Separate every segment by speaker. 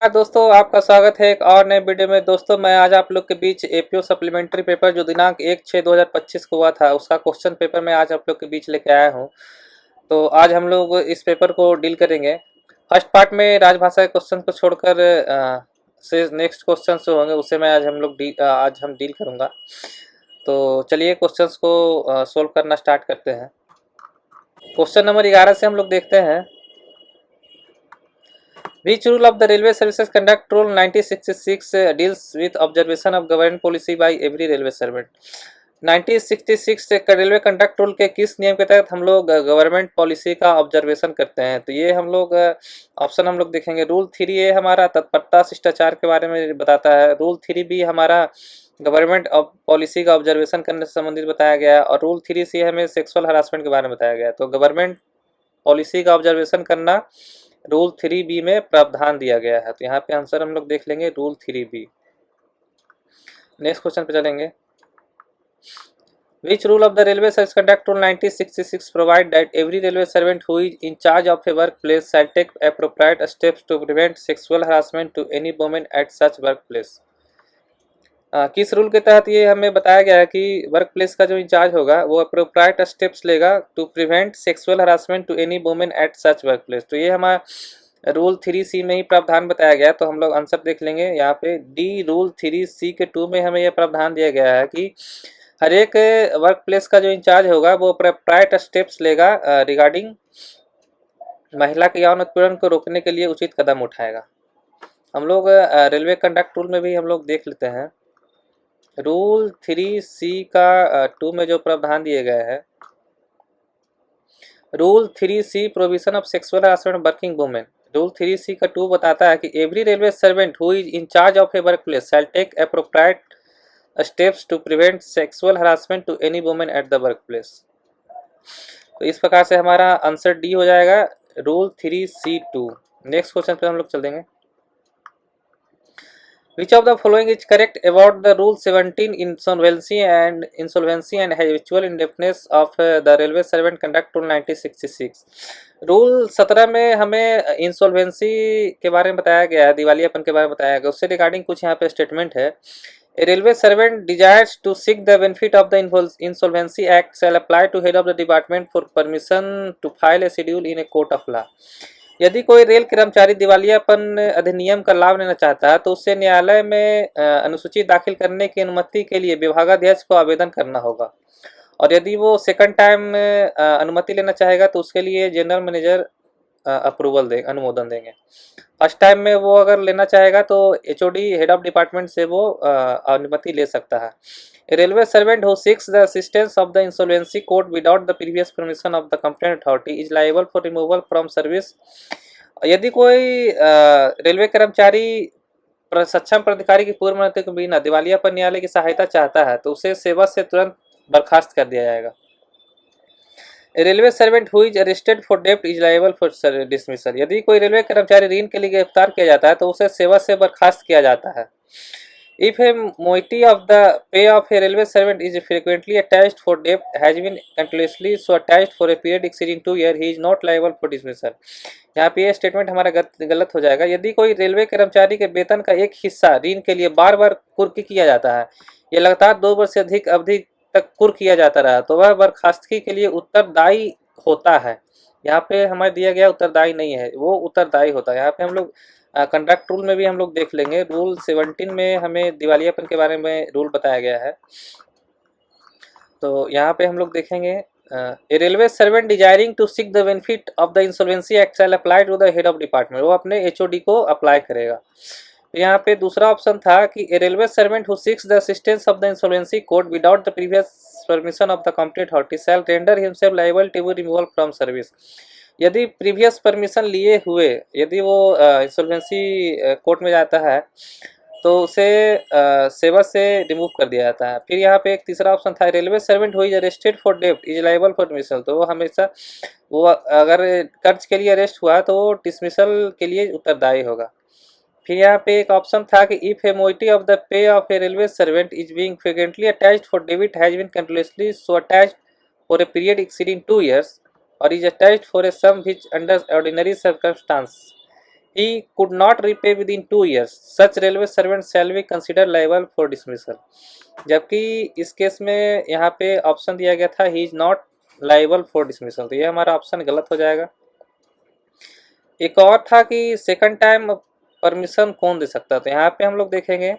Speaker 1: दोस्तों, आपका स्वागत है एक और नए वीडियो में। दोस्तों, मैं आज आप लोग के बीच एपीओ सप्लीमेंट्री पेपर जो दिनांक 1/6/2025 को हुआ था उसका क्वेश्चन पेपर मैं आज आप लोग के बीच लेके आया हूं। तो आज हम लोग इस पेपर को डील करेंगे। फर्स्ट पार्ट में राजभाषा के क्वेश्चन को छोड़कर से नेक्स्ट क्वेश्चन जो होंगे उसे मैं आज हम डील करूंगा। तो चलिए क्वेश्चंस को सोल्व करना स्टार्ट करते हैं। क्वेश्चन नंबर 11 से हम लोग देखते हैं। Which rule of the Railway Services Conduct Rule 1966 deals with observation of government policy by every railway servant? 1966 का रेलवे कंडक्ट रूल के किस नियम के तहत हम लोग गवर्नमेंट पॉलिसी का ऑब्जर्वेशन करते हैं? तो ये हम लोग ऑप्शन हम लोग देखेंगे। रूल 3A हमारा तत्परता शिष्टाचार के बारे में बताता है। रूल 3B हमारा गवर्नमेंट पॉलिसी का ऑब्जर्वेशन करने से संबंधित बताया गया है। और रूल 3C हमें सेक्सुअल हरासमेंट के बारे में बताया गया है। तो गवर्नमेंट पॉलिसी का ऑब्जर्वेशन करना रूल 3B में प्रावधान दिया गया है। तो यहाँ पे आंसर हम लोग देख लेंगे रूल 3B। नेक्स्ट क्वेश्चन पे चलेंगे। Which rule of the Railway Service Conduct Rule 1966 provide that every railway servant who is in charge of a workplace shall take appropriate steps to prevent sexual harassment to any woman at such workplace? किस rule के तहत ये हमें बताया गया है कि work place का जो इंचार्ज होगा वो अप्रोप्राइट स्टेप्स लेगा to prevent sexual harassment to any women at such work place. तो ये हमारा रूल 3C में ही प्रावधान बताया गया। तो हम लोग आंसर देख लेंगे यहाँ पे डी। रूल 3C के 2 में हमें यह प्रावधान दिया गया है कि हर एक वर्क प्लेस का जो इंचार्ज होगा वो अप्रोप्राइट स्टेप्स लेगा रिगार्डिंग महिला के यौन उत्पीड़न को रोकने के लिए उचित कदम उठाएगा। हम लोग रेलवे कंडक्ट रूल में भी हम लोग देख लेते हैं। रूल 3C का 2 में जो प्रावधान दिए गए हैं। Rule 3C provision of sexual harassment working women. Rule 3C का 2 बताता है कि every railway servant who is in charge of a work place shall take appropriate steps to prevent sexual harassment to any women at the work place. तो इस प्रकार से हमारा answer D हो जाएगा रूल 3C2। नेक्स्ट क्वेश्चन पे हम लोग चल देंगे। Which of the following is correct about the Rule 17 insolvency and habitual indebtedness of the Railway Servant Conduct Rule 1966? Rule 17 में हमें इंसॉल्वेंसी के बारे में बताया गया है, दिवालियापन के बारे में बताया गया। उससे रिगार्डिंग कुछ यहाँ पे स्टेटमेंट है। A railway servant desires to seek the benefit of the Insolvency Act shall apply to head of the department for permission to file a schedule in a court of law. यदि कोई rail कर्मचारी दिवालियापन अधिनियम का लाभ लेना चाहता है तो उससे न्यायालय में अनुसूची दाखिल करने की अनुमति के लिए विभागाध्यक्ष को आवेदन करना होगा। और यदि वो सेकंड टाइम अनुमति लेना चाहेगा तो उसके लिए जनरल मैनेजर अनुमोदन देंगे। फर्स्ट टाइम में वो अगर लेना चाहेगा तो HOD हेड ऑफ डिपार्टमेंट से वो अनुमति ले सकता है। A railway servant who seeks the assistance of the insolvency court without the previous permission of the competent authority is liable for removal from service. यदि कोई रेलवे कर्मचारी सक्षम प्राधिकारी की पूर्व अनुमति के बिना दिवालियापन न्यायालय की सहायता चाहता है तो उसे सेवा से तुरंत बर्खास्त कर दिया जाएगा। A railway servant who is arrested for debt is liable for dismissal. यदि कोई रेलवे कर्मचारी ऋण के लिए गिरफ्तार किया जाता है तो उसे सेवा से बर्खास्त किया जाता है। If a moiety of the pay of a railway servant is frequently attached for debt has been continuously so attached for a period exceeding 2 years, he is not liable for dismissal. यहाँ पे ये statement हमारा गलत हो जाएगा। यदि कोई railway कर्मचारी के वेतन का एक हिस्सा ऋण के लिए बार बार कुर्की किया जाता है, ये लगातार 2 वर्ष से अधिक अवधि तक कुर्क किया जाता रहा तो वह बर्खास्तगी के लिए उत्तरदायी होता है। यहाँ पे हमें दिया गया उत्तरदायी नहीं है, वो उत्तरदायी होता है। यहाँ पे हम लोग कंडक्ट रूल में भी हम लोग देख लेंगे। रूल 17 में हमें दिवालियापन के बारे में रूल बताया गया है। तो यहाँ पे हम लोग देखेंगे a railway servant desiring to seek the benefit of the insolvency act shall apply to the head of department. वो अपने HOD को अप्लाई करेगा। तो यहाँ पे दूसरा ऑप्शन था कि a railway servant who seeks the assistance of the insolvency court without the previous permission of the competent authority shall render himself liable to be removal from service. यदि previous permission लिए हुए यदि वो insolvency court में जाता है तो उसे सेवा से रिमूव कर दिया जाता है। फिर यहाँ पे एक तीसरा ऑप्शन था railway servant who is arrested for डेब्ट इज लायबल फॉर डिसमिसल। तो वो हमेशा वो अगर कर्ज के लिए अरेस्ट हुआ तो वो डिसमिसल के लिए उत्तरदायी होगा। फिर यहाँ पे एक ऑप्शन था कि if a moiety of the pay of a railway servant is being frequently attached for debit has been continuously so attached for a period exceeding 2 years और is attached for a sum which under ordinary circumstance he could not repay within 2 years, such railway servant shall be considered liable for dismissal। जबकि इस case में यहाँ पे option दिया गया था he is not liable for dismissal, तो ये हमारा ऑप्शन गलत हो जाएगा। एक और था कि सेकंड टाइम परमिशन कौन दे सकता है, तो यहाँ पे हम लोग देखेंगे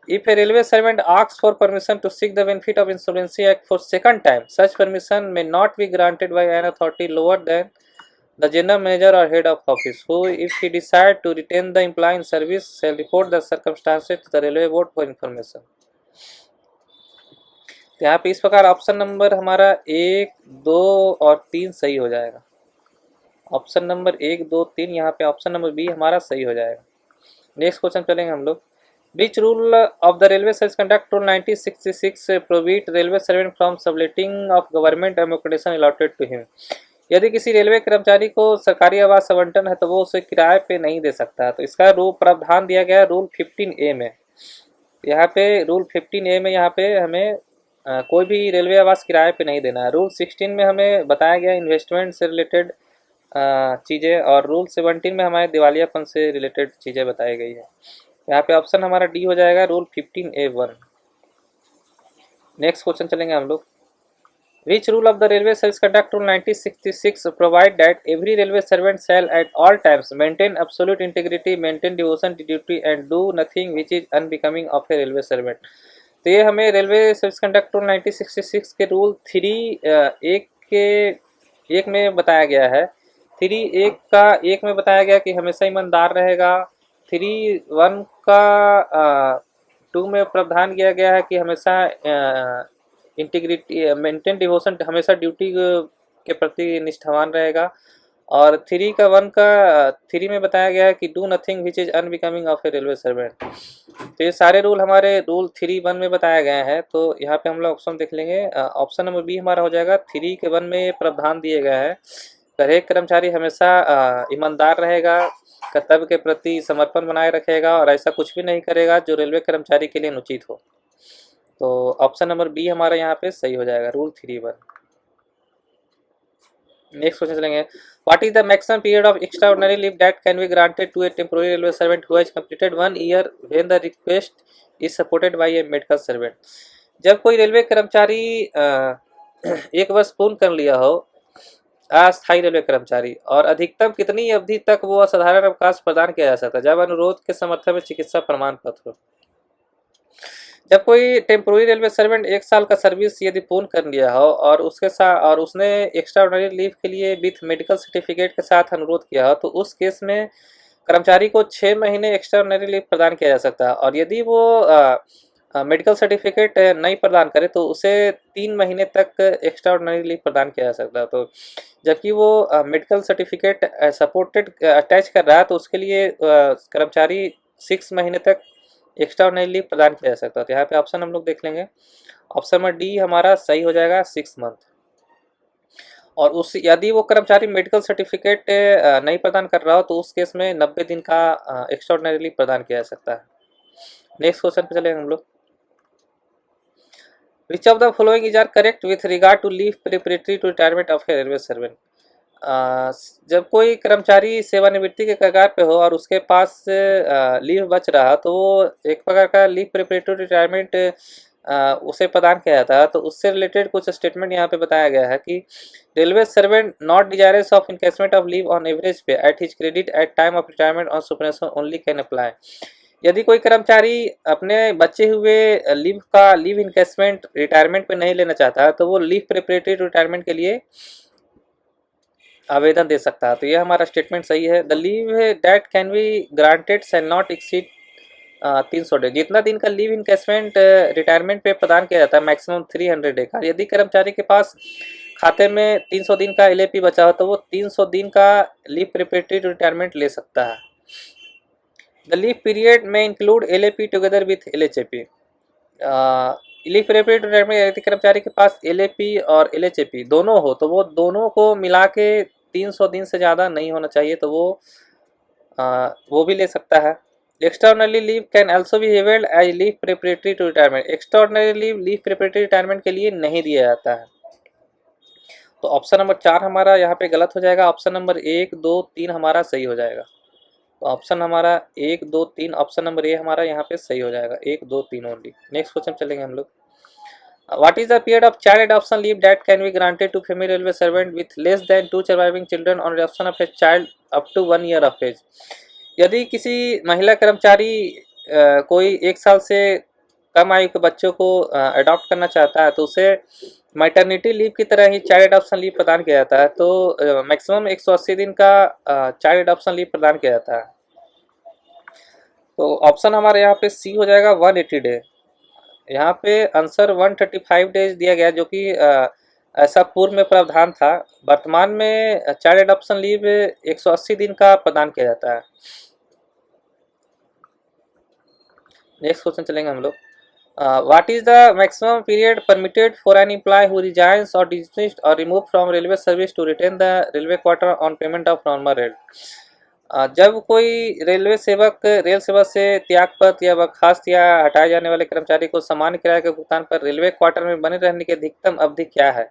Speaker 1: if a railway servant asks for permission to seek the benefit of insolvency act for second time, such permission may not be granted by an authority lower than the general manager or head of office, who, if he decide to retain the employee in service, shall report the circumstances to the railway board for information। तो यहाँ पे इस प्रकार option number हमारा 1, 2 और 3 सही हो जाएगा। ऑप्शन नंबर 1, 2, 3 यहाँ पे ऑप्शन नंबर बी हमारा सही हो जाएगा। नेक्स्ट क्वेश्चन चलेंगे हम लोग। Which rule of the railway service conduct rule 1966 prohibit railway servant from subletting of government accommodation allotted to him. यदि किसी रेलवे कर्मचारी को सरकारी आवास आवंटन है तो वो उसे किराए पे नहीं दे सकता, तो इसका रूल प्रावधान दिया गया है रूल 15A में। यहाँ पे रूल 15A में यहाँ पे हमें कोई भी रेलवे आवास किराए पे नहीं देना है। रूल 16 में हमें बताया गया इन्वेस्टमेंट से रिलेटेड चीज़ें, और रूल 17 में हमारे दिवालियापन से रिलेटेड चीज़ें बताई गई है। यहाँ पे ऑप्शन हमारा डी हो जाएगा रूल 15A1। नेक्स्ट क्वेश्चन चलेंगे हम लोग। Which rule of the Railway Service Conduct Rule 1966 provide that every railway servant shall at all times maintain absolute integrity, maintain devotion to duty and do nothing which is unbecoming of a railway servant। तो ये हमें railway service conduct rule 1966 के rule 3(1) में बताया गया है। 3(1) में बताया गया कि हमेशा ईमानदार रहेगा। 3(1) का 2 में प्रावधान किया गया है कि हमेशा इंटीग्रिटी मेंटेन डिवोशन, हमेशा ड्यूटी के प्रति निष्ठावान रहेगा। और 3 में बताया गया है कि do nothing which is unbecoming of a railway servant. तो ये सारे रूल हमारे रूल 3(1) में बताया गया है। तो यहाँ पे हम लोग ऑप्शन देख लेंगे। ऑप्शन नंबर बी हमारा हो जाएगा। 3(1) में ये प्रावधान दिए गए हैं हर एक कर्मचारी हमेशा ईमानदार रहेगा, कर्तव्य के प्रति समर्पण बनाए रखेगा और ऐसा कुछ भी नहीं करेगा जो रेलवे कर्मचारी के लिए अनुचित हो। तो ऑप्शन नंबर बी हमारा यहाँ पे सही हो जाएगा रूल 3(1). नेक्स्ट क्वेश्चन चलेंगे। What is the maximum period of extraordinary leave that can be granted to a temporary railway servant who has completed 1 year when the request is supported by a medical servant. जब कोई railway कर्मचारी 1 वर्ष पूर्ण कर लिया हो, अस्थायी railway कर्मचारी, और अधिकतम कितनी अवधि तक वो असाधारण अवकाश प्रदान किया जा सकता है? जब अनुरोध के समर्थन में चिकित्सा प्रमाण पत्र हो। जब कोई टेम्पोररी रेलवे सर्वेंट 1 साल का सर्विस यदि पूर्ण कर लिया हो और उसके साथ और उसने एक्स्ट्रा ऑर्डिनरी लीव के लिए विथ मेडिकल सर्टिफिकेट के साथ अनुरोध किया हो, तो उस केस में कर्मचारी को 6 महीने एक्स्ट्रा ऑर्डिनरी लीव प्रदान किया जा सकता है। और यदि वो मेडिकल सर्टिफिकेट नहीं प्रदान करे तो उसे 3 महीने तक एक्स्ट्रा ऑर्डिनरी लीव प्रदान किया जा सकता है। तो जबकि वो मेडिकल सर्टिफिकेट सपोर्टेड अटैच कर रहा है तो उसके लिए कर्मचारी 6 महीने तक एक्स्ट्रा ऑर्डिनरी लीव प्रदान किया जा सकता है। तो यहाँ पे ऑप्शन हम लोग देख लेंगे। ऑप्शन नंबर डी हमारा सही हो जाएगा 6 मंथ। और उस यदि वो कर्मचारी मेडिकल सर्टिफिकेट नहीं प्रदान कर रहा हो तो उस केस में 90 दिन का एक्स्ट्रा ऑर्डिनरी लीव प्रदान किया जा सकता है। नेक्स्ट क्वेश्चन पे चलेंगे हम लोग। Which of the following is are correct with regard to leave preparatory to retirement of a railway servant. जब कोई कर्मचारी सेवानिवृत्ति के कगार पे हो और उसके पास लीव बच रहा तो वो एक प्रकार का लीव प्रिपरेटरी रिटायरमेंट उसे प्रदान किया जाता है। तो उससे रिलेटेड कुछ स्टेटमेंट यहाँ पे बताया गया है कि railway servant not desirous of encashment of leave on average pay at his credit at time of retirement on superannuation only can apply. यदि कोई कर्मचारी अपने बचे हुए लीव इनकेसमेंट रिटायरमेंट पे नहीं लेना चाहता तो वो लीव प्रिपरेटरी रिटायरमेंट के लिए आवेदन दे सकता है। तो ये हमारा स्टेटमेंट सही है। The leave that can be granted shall not exceed 300 day. जितना दिन का लीव इनकेसमेंट रिटायरमेंट पे प्रदान किया जाता है मैक्सिमम 300 डे का। यदि कर्मचारी के पास खाते में 300 दिन का LAP बचा हो तो वो 300 दिन का लीव प्रिपरेटरी रिटायरमेंट ले सकता है। द लीव पीरियड में include LAP together with LHAP। Leave preparatory retirement यदि कर्मचारी के पास LAP और LHAP दोनों हो तो वो दोनों को मिला के 300 दिन से ज़्यादा नहीं होना चाहिए, तो वो भी ले सकता है। Extraordinary leave can also be availed as leave preparatory to retirement. Extraordinary leave preparatory retirement के लिए नहीं दिया जाता है। तो ऑप्शन नंबर 4 हमारा यहाँ पे गलत हो जाएगा। ऑप्शन नंबर 1, 2, 3 हमारा सही हो जाएगा। तो ऑप्शन हमारा 1 2 3, ऑप्शन नंबर ए हमारा यहाँ पे सही हो जाएगा, 1 2 3 ओनली। नेक्स्ट क्वेश्चन चलेंगे हम लोग। What is the period of child adoption leave that can be granted to female railway servant with less than 2 surviving children on adoption of a child up to 1 year of age. यदि किसी महिला कर्मचारी कोई 1 साल से कम आयु के बच्चों को अडॉप्ट करना चाहता है तो उसे मैटरनिटी लीव की तरह ही चाइल्ड एडॉप्शन लीव प्रदान किया जाता है। तो मैक्सिमम 180 दिन का चाइल्ड एडॉप्शन लीव प्रदान किया जाता है। तो ऑप्शन हमारे यहाँ पे सी हो जाएगा 180 डे। यहाँ पे आंसर 135 डेज दिया गया, जो कि ऐसा पूर्व में प्रावधान था। वर्तमान में चाइल्ड एडॉप्शन लीव 180 दिन का प्रदान किया जाता है। नेक्स्ट क्वेश्चन चलेंगे हम लोग। What is the maximum period permitted for an employee who resigns or dismissed or remove from railway service to retain the railway quarter on payment of normal rate. जब कोई रेलवे सेवक rail सेवा से त्यागपत्र या बर्खास्त या हटाए जाने वाले कर्मचारी को सामान्य किराए के भुगतान पर रेलवे क्वार्टर में बने रहने की अधिकतम अवधि क्या है?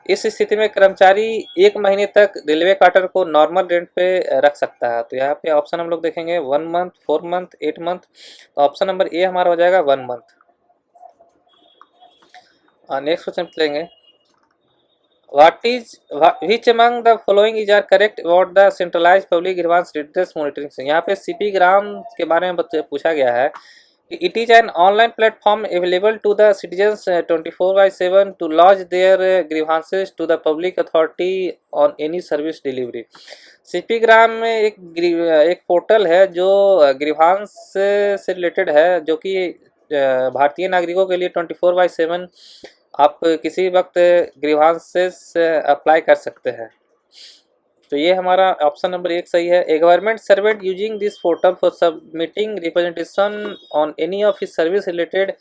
Speaker 1: इस स्थिति में कर्मचारी 1 महीने तक रेलवे क्वार्टर को नॉर्मल रेंट पे रख सकता है। तो यहाँ पे ऑप्शन हम लोग देखेंगे 1 मंथ, 4 मंथ, 8 मंथ। तो ऑप्शन नंबर ए हमारा हो जाएगा 1 मंथ। नेक्स्ट क्वेश्चन लेंगे। which among the following is are correct about the centralized public grievance redress monitoring system। यहाँ पे सीपी ग्राम के बारे में पूछा गया है कि it is an online platform available to the citizens 24/7 to lodge their grievances to the public authority on any service delivery. CP gram में एक पोर्टल है जो ग्रीवांस से रिलेटेड है, जो कि भारतीय नागरिकों के लिए 24/7 आप किसी वक्त ग्रीवांसेस अप्लाई कर सकते हैं। तो ये हमारा ऑप्शन नंबर 1 सही है। A government servant using this portal for submitting representation on any of his service related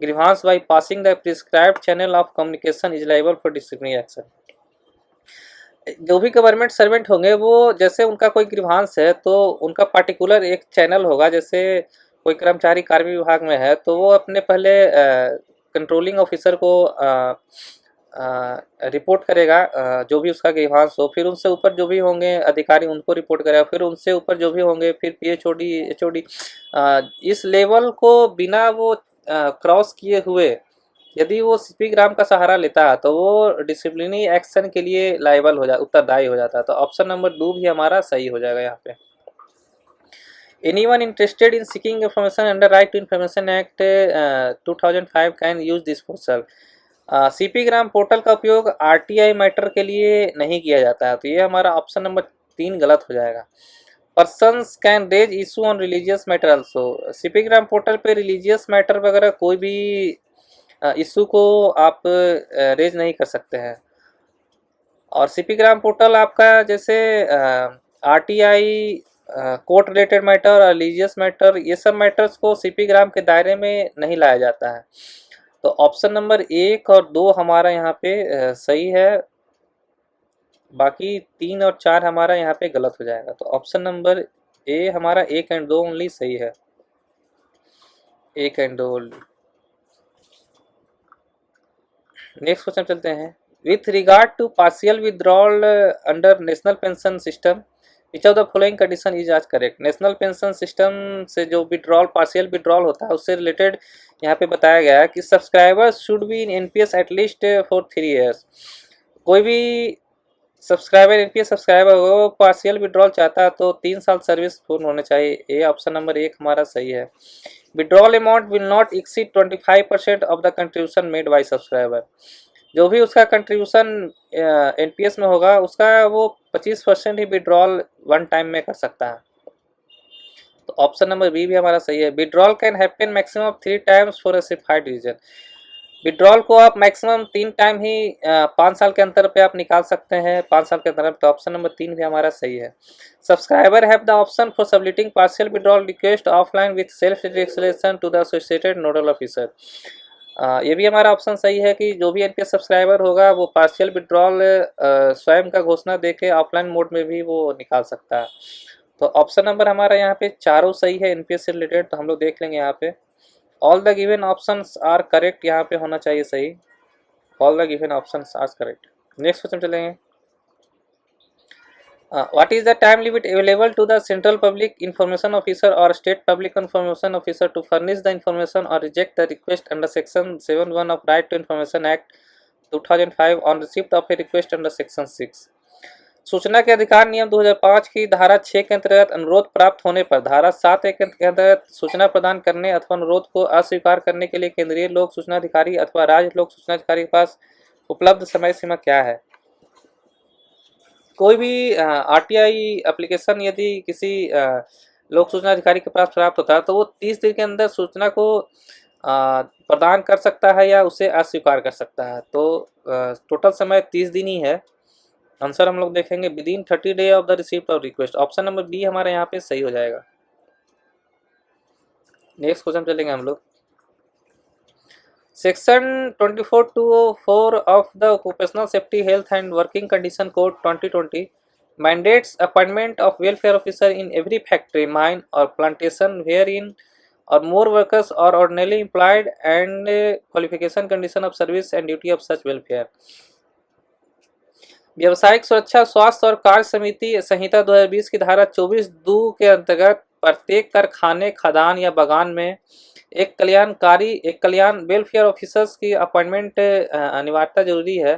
Speaker 1: grievance by passing the prescribed channel of communication is liable for disciplinary action. जो भी गवर्नमेंट सर्वेंट होंगे वो जैसे उनका कोई grievance है तो उनका पार्टिकुलर एक चैनल होगा। जैसे कोई कर्मचारी कार्मिक विभाग में है तो वो अपने पहले कंट्रोलिंग ऑफिसर को रिपोर्ट करेगा जो भी उसका ग्रीवांस हो, फिर उनसे ऊपर जो भी होंगे अधिकारी उनको रिपोर्ट करेगा, फिर उनसे ऊपर जो भी होंगे फिर पीएचओडी एचओडी। इस लेवल को बिना वो क्रॉस किए हुए यदि वो सीपी ग्राम का सहारा लेता है तो वो डिसिप्लिनरी एक्शन के लिए लायबल हो जाता, उत्तरदायी हो जाता है। तो ऑप्शन नंबर 2 भी हमारा सही हो जाएगा यहाँ पे। Anyone interested in seeking information under Right to Information Act 2005 can use this portal। CP gram portal का उपयोग आरटीआई मैटर के लिए नहीं किया जाता है। तो ये हमारा ऑप्शन नंबर 3 गलत हो जाएगा। Persons can raise issue on religious matter also. CP gram portal पे रिलीजियस मैटर वगैरह कोई भी इशू को आप रेज नहीं कर सकते हैं। और सीपी ग्राम पोर्टल आपका जैसे आरटीआई कोर्ट रिलेटेड मैटर और रिलीजियस मैटर, ये सब मैटर्स को सीपी ग्राम के दायरे में नहीं लाया जाता है। तो ऑप्शन नंबर 1 और 2 हमारा यहाँ पे सही है, बाकी 3 और 4 हमारा यहाँ पे गलत हो जाएगा। तो ऑप्शन नंबर ए हमारा 1 एंड 2 ओनली सही है, 1 एंड 2 ओनली। नेक्स्ट क्वेश्चन चलते हैं। With regard to partial withdrawal under national pension system which of the following condition is are correct. National pension system से जो विड्रॉल पार्शियल विड्रॉल होता है उससे रिलेटेड यहाँ पे बताया गया है कि subscribers should be in NPS at least for 3 years. कोई भी सब्सक्राइबर एनपीएस सब्सक्राइबर हो वो पार्शियल विड्रॉल चाहता है तो 3 साल सर्विस पूर्ण होने चाहिए। ये ऑप्शन नंबर 1 हमारा सही है। Withdrawal amount will not exceed 25% of the contribution made by subscriber. जो भी उसका कंट्रीब्यूशन एनपीएस में होगा उसका वो 25% ही विड्रॉल वन टाइम में कर सकता है। तो ऑप्शन नंबर बी भी हमारा सही है। Withdrawal can happen maximum 3 times for a specified reason. Withdrawal को आप मैक्सिमम 3 टाइम ही 5 साल के अंतर पे आप निकाल सकते हैं, 5 साल के अंतर। तो ऑप्शन नंबर 3 भी हमारा सही है। Subscriber have the option for submitting partial withdrawal request offline with self declaration to the associated nodal officer. ये भी हमारा ऑप्शन सही है कि जो भी एनपीएस सब्सक्राइबर होगा वो पार्शियल विड्रॉल स्वयं का घोषणा देके ऑफलाइन मोड में भी वो निकाल सकता है। तो ऑप्शन नंबर हमारा यहाँ पे चारों सही है एनपीएस से रिलेटेड। तो हम लोग देख लेंगे यहाँ पे all the given options are correct, यहाँ पे होना चाहिए सही, all the given options are correct. Next question चलेंगे। What is the time limit available to the central public information officer or state public information officer to furnish the information or reject the request under section 7(1) of Right to Information Act 2005 on receipt of a request under section 6? सूचना के अधिकार नियम 2005 की धारा 6 के अंतर्गत अनुरोध प्राप्त होने पर धारा 7 के अंतर्गत सूचना प्रदान करने अथवा अनुरोध को अस्वीकार करने के लिए केंद्रीय लोक सूचना अधिकारी अथवा राज्य लोक सूचना अधिकारी के पास उपलब्ध समय सीमा क्या है? कोई भी आरटीआई एप्लीकेशन यदि किसी लोक सूचना अधिकारी के पास प्राप्त होता है तो वो 30 दिन के अंदर सूचना को प्रदान कर सकता है या उसे अस्वीकार कर सकता है। तो टोटल समय 30 दिन ही है। आंसर हम लोग देखेंगे within 30 day of the receipt of request. Option number B हमारे यहाँ पे सही हो जाएगा। नेक्स्ट क्वेश्चन चलेंगे हम लोग। Section 24(2)(4) of the Occupational Safety Health and Working Condition Code 2020 mandates appointment of welfare officer in every factory, mine or plantation wherein or more workers are ordinarily employed and qualification, condition of service and duty of such welfare। व्यावसायिक सुरक्षा स्वास्थ्य और कार्य समिति संहिता 2020 की धारा 24(2) के अंतर्गत प्रत्येक कारखाने, खदान या बागान में एक कल्याण वेलफेयर ऑफिसर्स की अपॉइंटमेंट अनिवार्यता जरूरी है,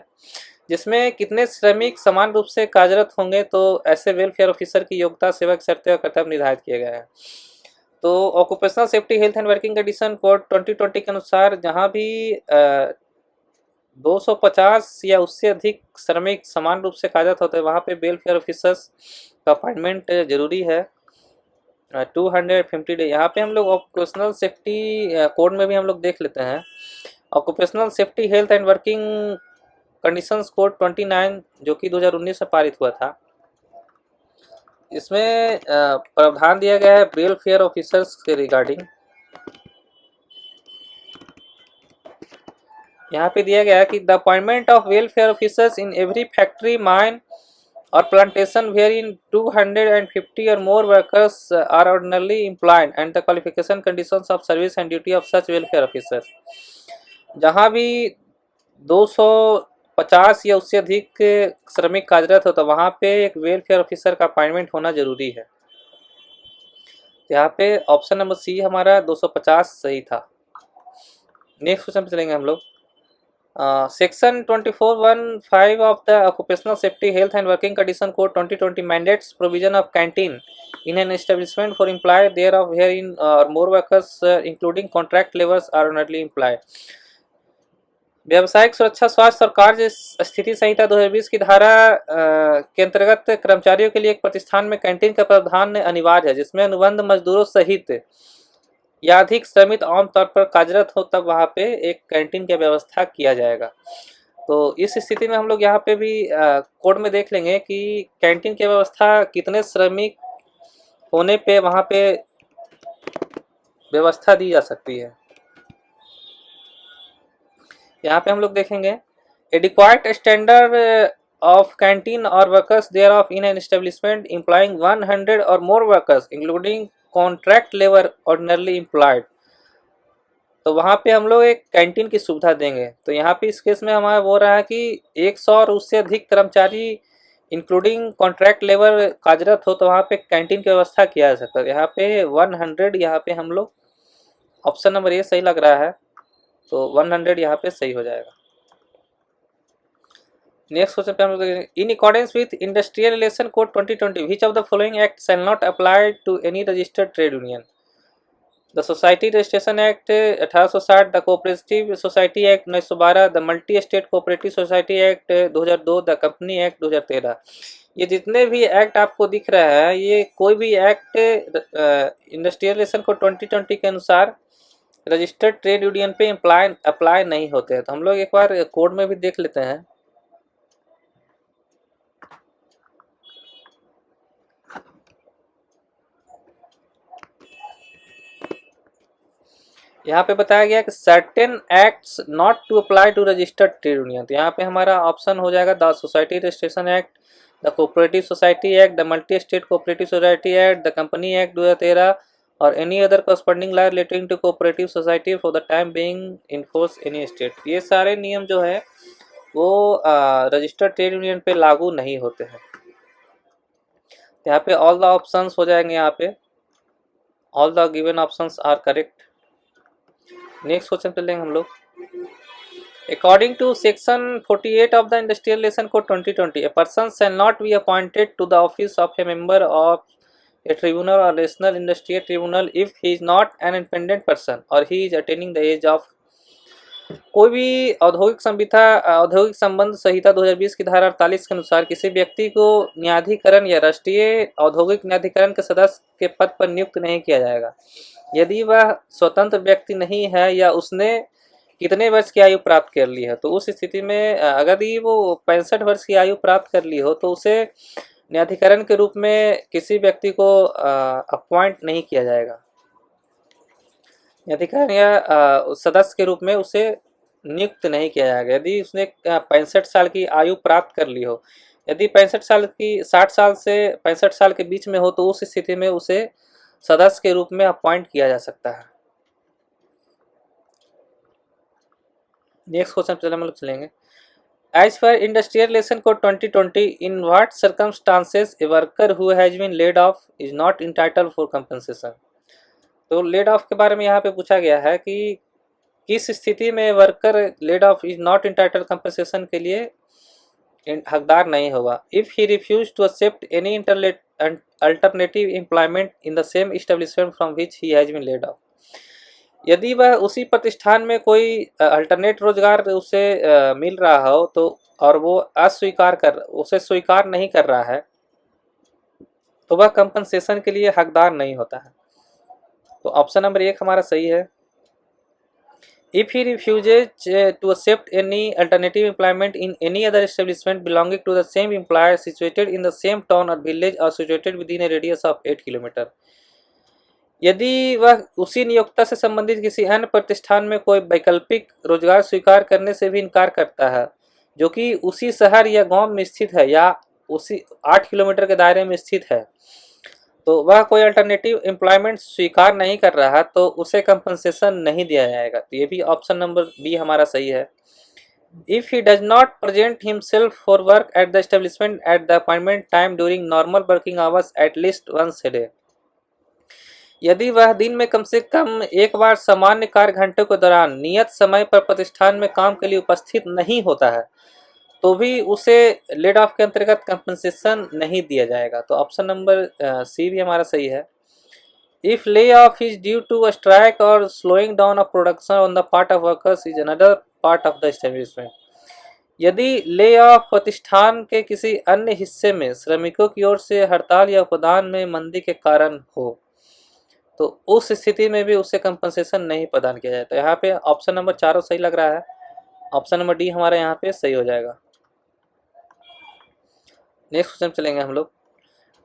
Speaker 1: जिसमें कितने श्रमिक समान रूप से कार्यरत होंगे तो ऐसे वेलफेयर ऑफिसर की योग्यता, सेवा की शर्तें और कर्तव्य निर्धारित किए गए हैं। तो occupational safety health and working condition code 2020 के अनुसार जहां भी 250 या उससे अधिक श्रमिक समान रूप से कार्यरत होते हैं वहां पे वेलफेयर ऑफिसर्स का अपॉइंटमेंट जरूरी है। 250 डे। यहाँ पे हम लोग ऑक्यूपेशनल सेफ्टी कोड में भी हम लोग देख लेते हैं। Occupational safety health and working conditions code 29 जो कि 2019 में पारित हुआ था, इसमें प्रावधान दिया गया है वेलफेयर ऑफिसर्स के रिगार्डिंग। यहाँ पे दिया गया है कि the appointment of welfare officers in every factory, mine or plantation wherein 250 or more workers are ordinarily employed and the qualification, conditions of service and duty of such welfare officers। जहाँ भी 250 या उससे अधिक श्रमिक कार्यरत हो तो वहाँ पे एक वेलफेयर ऑफिसर का अपॉइंटमेंट होना जरूरी है। यहाँ पे ऑप्शन नंबर सी हमारा 250 सही था। नेक्स्ट क्वेश्चन पे चलेंगे हम लोग। Section 24(1)(5) of the Occupational Safety Health and Working Condition Code 2020 mandates provision of canteen in an establishment for employed thereof wherein or more workers including contract laborers are ordinarily employed। व्यावसायिक सुरक्षा स्वास्थ्य और कार्य स्थिति संहिता 2020 की धारा के अंतर्गत कर्मचारियों के लिए एक प्रतिष्ठान में कैंटीन का प्रावधान अनिवार्य है, जिसमें अनुबंध मजदूरों सहित या अधिक श्रमिक आमतौर पर कार्यरत हो तब वहाँ पे एक कैंटीन की व्यवस्था किया जाएगा। तो इस स्थिति में हम लोग यहाँ पे भी कोड में देख लेंगे कि कैंटीन की व्यवस्था कितने श्रमिक होने पे वहाँ पे व्यवस्था दी जा सकती है। यहाँ पे हम लोग देखेंगे adequate standard of canteen or workers there of in an establishment employing 100 or more workers including contract labour ordinarily employed. तो वहाँ पे हम लोग एक कैंटीन की सुविधा देंगे। तो यहाँ पे इस केस में हमारा वो रहा है कि 100 और उससे अधिक कर्मचारी इंक्लूडिंग कॉन्ट्रैक्ट लेबर कार्यरत हो तो वहाँ पे कैंटीन की व्यवस्था किया जा सकता है। यहाँ पे 100 यहाँ पे हम लोग ऑप्शन नंबर ए सही लग रहा है, तो 100 यहाँ पे सही हो जाएगा। नेक्स्ट क्वेश्चन पे हम लोग in accordance with industrial relation code 2020 which of the following act shall not apply to any registered trade union? The society registration act 1860, the cooperative society act 1912, the multi state cooperative society act 2002, the company act 2013। ये जितने भी act आपको दिख रहा है ये कोई भी एक्ट इंडस्ट्रियल रिलेशन कोड 2020 के अनुसार रजिस्टर्ड ट्रेड यूनियन पे अप्लाई नहीं होते हैं। तो हम लोग एक बार कोड में भी देख लेते हैं। यहाँ पे बताया गया कि certain acts not to apply to registered trade union. तो यहाँ पे हमारा ऑप्शन हो जाएगा the society registration act, the cooperative society act, the multi state cooperative society act, the company act 2013 और any other corresponding law relating to cooperative society for the time being in force any state. ये सारे नियम जो है वो registered trade union पे लागू नहीं होते हैं। यहाँ पे ऑल द ऑप्शंस हो जाएंगे, यहाँ पे all the given options are correct. Next question पे लेंगे हम लोग। According to Section 48 of the Industrial Relation Code 2020, a person shall not be appointed to the office of a member of a tribunal or national industrial tribunal if he is not an independent person or he is attaining the age of। कोई भी औद्योगिक संबंध संहिता 2020 की धारा 48 के अनुसार किसी व्यक्ति को न्यायाधिकरण या राष्ट्रीय औद्योगिक न्यायाधिकरण के सदस्य के पद पर नियुक्त नहीं किया जाएगा यदि वह स्वतंत्र व्यक्ति नहीं है या उसने कितने वर्ष की आयु प्राप्त कर ली है। तो उस स्थिति में अगर ही वो 65 वर्ष की आयु प्राप्त कर ली हो तो उसे न्यायाधिकरण के रूप में किसी व्यक्ति को अपॉइंट नहीं किया जाएगा, न्यायाधिकरण या सदस्य के रूप में उसे नियुक्त नहीं किया जाएगा यदि उसने 65 साल की आयु प्राप्त कर ली हो। यदि 60 साल से 65 साल के बीच में हो तो उस स्थिति में उसे सदस्य के रूप में अपॉइंट किया जा सकता है। नेक्स्ट क्वेश्चन चले हम लोग चलेंगे। As per industrial relation code 2020, in what circumstances a worker who has been laid off is not entitled for compensation. तो लेड ऑफ के बारे में यहाँ पे पूछा गया है कि किस स्थिति में worker laid off is not entitled compensation के लिए हकदार नहीं होगा। If he refuse to accept any alternative employment in the same establishment from which he has been laid off. यदि वह उसी प्रतिष्ठान में कोई अल्टरनेट रोजगार उसे मिल रहा हो तो और वो उसे स्वीकार नहीं कर रहा है तो वह कंपनसेशन के लिए हकदार नहीं होता है। तो ऑप्शन नंबर 1 हमारा सही है। If he refuses to accept any alternative employment in any other establishment belonging to the same employer situated in the same town और विलेज और situated within a radius of 8 kilometre. यदि वह उसी नियोक्ता से संबंधित किसी अन्य प्रतिष्ठान में कोई वैकल्पिक रोजगार स्वीकार करने से भी इनकार करता है जो कि उसी शहर या गांव में स्थित है या उसी 8 किलोमीटर के दायरे में स्थित है, तो वह कोई अल्टरनेटिव एम्प्लॉयमेंट स्वीकार नहीं कर रहा तो उसे कंपनसेशन नहीं दिया जाएगा। तो ये भी ऑप्शन नंबर बी हमारा सही है। If he does not present himself for work at the establishment at the appointment time during normal working hours at least once a day. यदि वह दिन में कम से कम एक बार सामान्य कार्य घंटों के दौरान नियत समय पर प्रतिष्ठान में काम के लिए उपस्थित नहीं होता है तो भी उसे लेड ऑफ के अंतर्गत कंपनसेशन नहीं दिया जाएगा। तो ऑप्शन नंबर सी भी हमारा सही है। If lay off is due to strike or slowing down of production on the part of workers is another part of the establishment. यदि ले ऑफ प्रतिष्ठान के किसी अन्य हिस्से में श्रमिकों की ओर से हड़ताल या उपदान में मंदी के कारण हो तो उस स्थिति में भी उसे कंपनसेशन नहीं प्रदान किया जाता। यहाँ पे ऑप्शन नंबर 4 सही लग रहा है। ऑप्शन नंबर डी हमारा यहाँ पे सही हो जाएगा। नेक्स्ट क्वेश्चन चलेंगे हम लोग।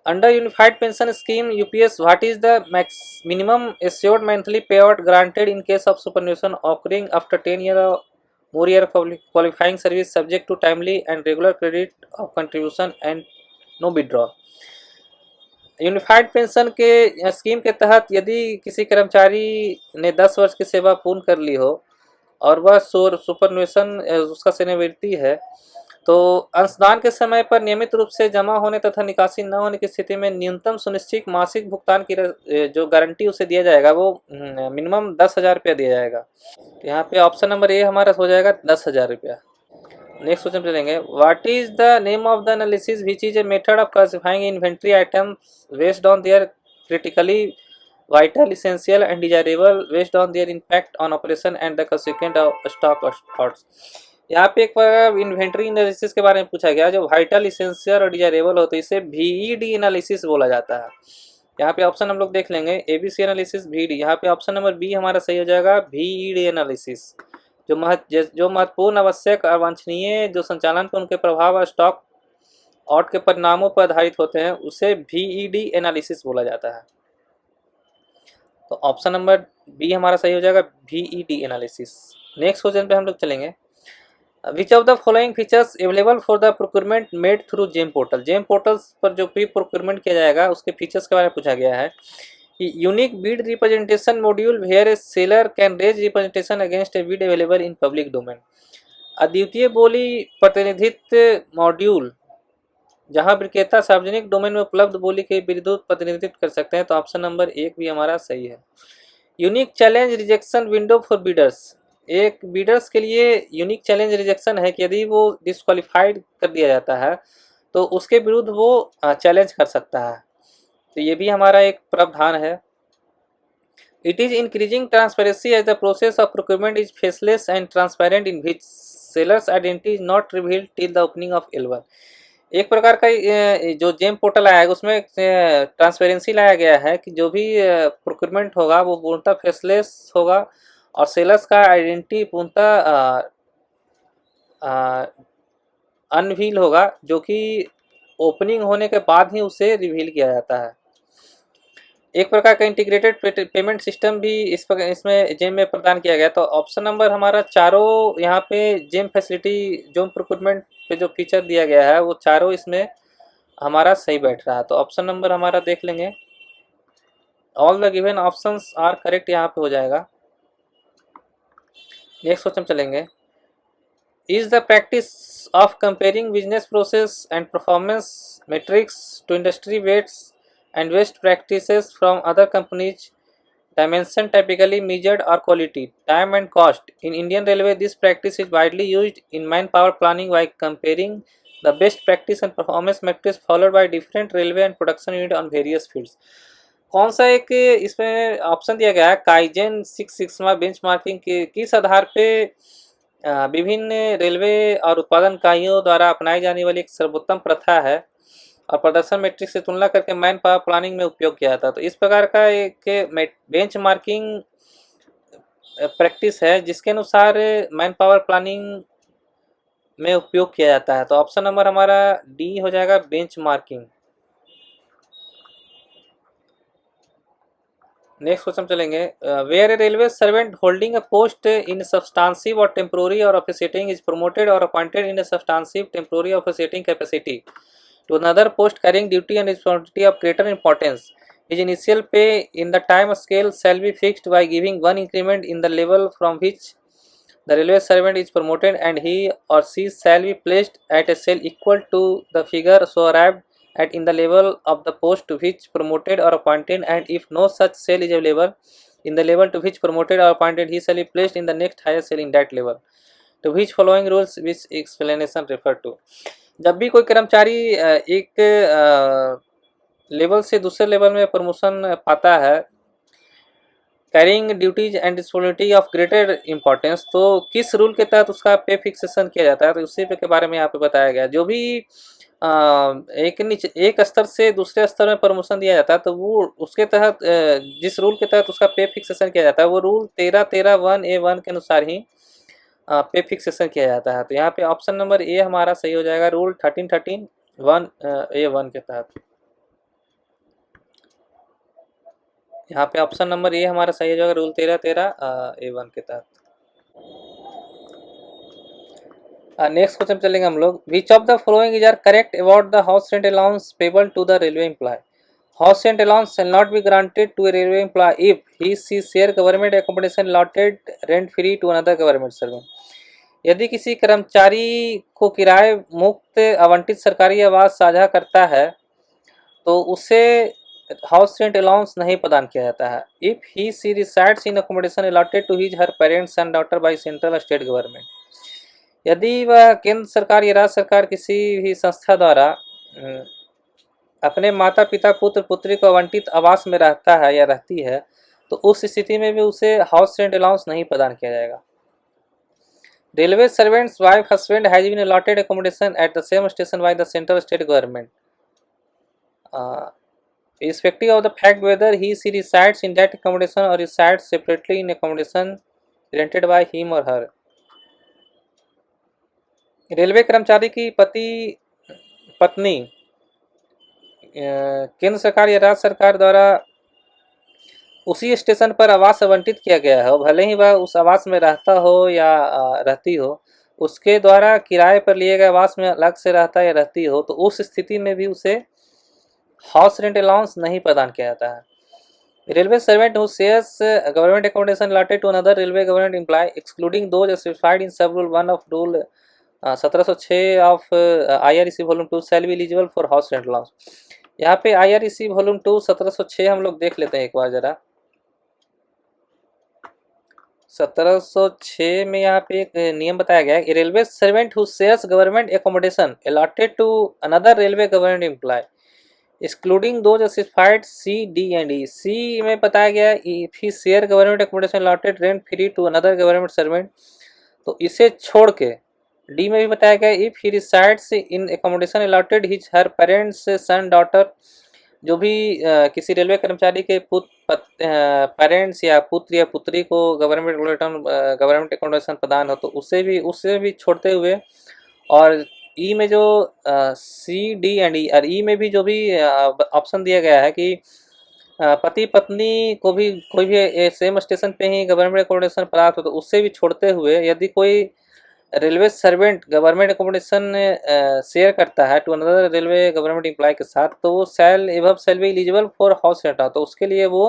Speaker 1: Under unified pension scheme UPS what is the minimum assured monthly pay out granted in case of superannuation occurring after 10 year more year qualifying service subject to timely and regular credit of contribution and no withdrawal. Unified pension के scheme के तहत यदि किसी कर्मचारी ने 10 वर्ष की सेवा पूर्ण कर ली हो और वह सुपरन्यूशन उसका सेवानिवृत्ति है तो अंशदान के समय पर नियमित रूप से जमा होने तथा निकासी न होने की स्थिति में न्यूनतम सुनिश्चित मासिक भुगतान की जो गारंटी उसे दिया जाएगा वो मिनिमम 10,000 रुपया दिया जाएगा। तो यहाँ पे ऑप्शन नंबर ए हमारा हो जाएगा 10,000 रुपया। नेक्स्ट क्वेश्चन चलेंगे। What is the name of the analysis which is a method of classifying inventory items based on their critically vital, essential and desirable based on their impact on operation and the consequent of stock outs। यहाँ पे एक बार inventory analysis के बारे में पूछा गया जो vital, essential और डिजायरेबल हो तो इसे VED एनालिसिस बोला जाता है। यहाँ पे ऑप्शन हम लोग देख लेंगे ABC एनालिसिस VED। यहाँ पे ऑप्शन नंबर बी हमारा सही हो जाएगा VED एनालिसिस। जो महत्वपूर्ण, आवश्यक और वांछनीय जो संचालन पर उनके प्रभाव और स्टॉक आउट के परिणामों पर आधारित होते हैं उसे VED एनालिसिस बोला जाता है। तो ऑप्शन नंबर बी हमारा सही हो जाएगा VED एनालिसिस। नेक्स्ट क्वेश्चन पे हम लोग चलेंगे। Which of the following features available for the procurement made through GeM portal. GeM portals पर जो प्री प्रोक्योरमेंट किया जाएगा उसके फीचर्स के बारे में पूछा गया है कि unique bid representation module where a seller can raise representation against a bid available in public domain. अद्वितीय बोली प्रतिनिधित्व मॉड्यूल जहां विक्रेता सार्वजनिक डोमेन में उपलब्ध बोली के विरुद्ध प्रतिनिधित्व कर सकते हैं। तो ऑप्शन नंबर 1 भी हमारा सही है। Unique challenge rejection window for Bidder's, एक बीडर्स के लिए यूनिक चैलेंज रिजेक्शन है कि यदि वो डिस्क्वालीफाइड कर दिया जाता है तो उसके विरुद्ध वो चैलेंज कर सकता है। तो ये भी हमारा एक प्रावधान है। It is increasing transparency as the process of procurement is faceless and transparent in which seller's identity is not revealed till the opening of L1। एक प्रकार का जो जेम पोर्टल आया है उसमें ट्रांसपेरेंसी लाया गया है कि जो भी प्रोक्योरमेंट होगा वो पूर्णतः फेसलेस होगा और सेलर्स का आइडेंटिटी पूर्णतः अनवील होगा, जो कि ओपनिंग होने के बाद ही उसे रिवील किया जाता है। एक प्रकार का इंटीग्रेटेड पेमेंट सिस्टम भी इसमें जेम में प्रदान किया गया। तो ऑप्शन नंबर हमारा चारों यहाँ पे जेम फैसिलिटी जो प्रोक्योरमेंट पे जो फीचर दिया गया है वो चारों इसमें हमारा सही बैठ रहा है। तो ऑप्शन नंबर हमारा देख लेंगे, all the given options are correct यहाँ पे हो जाएगा। नेक्स्ट क्वेश्चन चलेंगे। Is the practice of comparing business process and performance metrics to industry bests and best practices from other companies dimension typically measured or quality, time and cost. In Indian Railway, this practice is widely used in manpower planning by comparing the best practice and performance metrics followed by different railway and production unit on various fields. कौन सा एक इसमें option दिया गया है, kaizen six sigma benchmarking के किस आधार पे विभिन्न रेलवे और उत्पादन इकाइयों द्वारा अपनाई जाने वाली एक सर्वोत्तम प्रथा है और प्रदर्शन मैट्रिक्स से तुलना करके मैन पावर प्लानिंग में उपयोग किया जाता है। तो इस प्रकार का एक बेंच मार्किंग प्रैक्टिस है जिसके अनुसार मैन पावर प्लानिंग में उपयोग किया जाता है। तो ऑप्शन नंबर हमारा डी हो जाएगा, बेंच मार्किंग। नेक्स्ट क्वेश्चन चलेंगे। Where a railway servant holding a post in substantive or temporary or officiating is promoted or appointed in a substantive temporary officiating capacity to another post carrying duty and responsibility of greater importance. His initial pay in the time scale shall be fixed by giving one increment in the level from which the railway servant is promoted, and he or she shall be placed at a cell equal to the figure so arrived at in the level of the post to which promoted or appointed, and if no such cell is available in the level to which promoted or appointed, he shall be placed in the next higher cell in that level. To which following rules which explanation refer to. जब भी कोई कर्मचारी एक level से दूसरे level में promotion पाता है, carrying duties and responsibility of greater importance, तो किस रूल के तहत उसका पे फिक्सेशन किया जाता है, तो उसी के बारे में यहाँ पे बताया गया। जो भी एक स्तर से दूसरे स्तर में प्रमोशन दिया जाता है तो वो उसके तहत जिस रूल के तहत उसका पे फिक्सेशन किया जाता है वो रूल 13.13(1)(a)(1) के अनुसार ही पे फिक्सेशन किया जाता है। तो यहाँ पे ऑप्शन नंबर ए हमारा सही हो जाएगा, रूल 13.13(1)(a)(1) के तहत। यहाँ पे ऑप्शन नंबर ए हमारा सही हो जाएगा, रूल 13.13(a)(1) के तहत। नेक्स्ट क्वेश्चन चलेंगे हम लोग। Which of the following is are correct about the house rent allowance payable to the railway employee. House rent allowance shall not be granted to a railway employee if he share government accommodation allotted rent free to another government servant. यदि किसी कर्मचारी को किराए मुक्त आवंटित सरकारी आवास साझा करता है तो उसे हाउस रेंट अलाउंस नहीं प्रदान किया जाता है। If he she resides in accommodation allotted to his her parents and daughter by central state government. यदि वह केंद्र सरकार या राज्य सरकार किसी भी संस्था द्वारा अपने माता पिता पुत्र पुत्री को आवंटित आवास में रहता है या रहती है तो उस स्थिति में भी उसे हाउस रेंट अलाउंस नहीं प्रदान किया जाएगा। Railway servant's wife husband has been allotted accommodation at the same station by the central state government irrespective of the fact whether he she resides in that accommodation or resides separately in accommodation rented by him or her. Railway कर्मचारी की पत्नी केंद्र सरकार या राज्य सरकार द्वारा उसी स्टेशन पर आवास आवंटित किया गया है, भले ही वह उस आवास में रहता हो या रहती हो, उसके द्वारा किराए पर लिए गए आवास में अलग से रहता या रहती हो, तो उस स्थिति में भी उसे हाउस रेंट अलाउंस नहीं प्रदान किया जाता है। Railway servant who shares government accommodation allotted to another railway government employee excluding those specified in sub rule 1 of rule 1706 of IREC volume 2 shell be eligible for house rent allowance. यहाँ पे IREC volume 2 1706 हम लोग देख लेते हैं एक बार ज़रा। 1706 में यहाँ पे एक नियम बताया गया है, railway servant who shares government accommodation allotted to another railway government employee excluding दो specified C D and E. C में बताया गया if he share government accommodation allotted rent free to another government servant, तो इसे छोड़ के D में भी बताया गया if he resides in accommodation allotted his her parents son daughter, जो भी किसी रेलवे कर्मचारी के पेरेंट्स या पुत्र या पुत्री को गवर्नमेंट एकोमोडेशन प्रदान हो तो उससे भी छोड़ते हुए, और ई में जो सी डी एंड ई और ई में भी जो भी ऑप्शन दिया गया है कि पति पत्नी को भी कोई भी सेम स्टेशन पे ही गवर्नमेंट एकोमोडेशन प्राप्त हो तो उससे भी छोड़ते हुए यदि कोई railway servant government accommodation share करता है to another railway government employee के साथ, तो वो shall be eligible for house rent, तो उसके लिए वो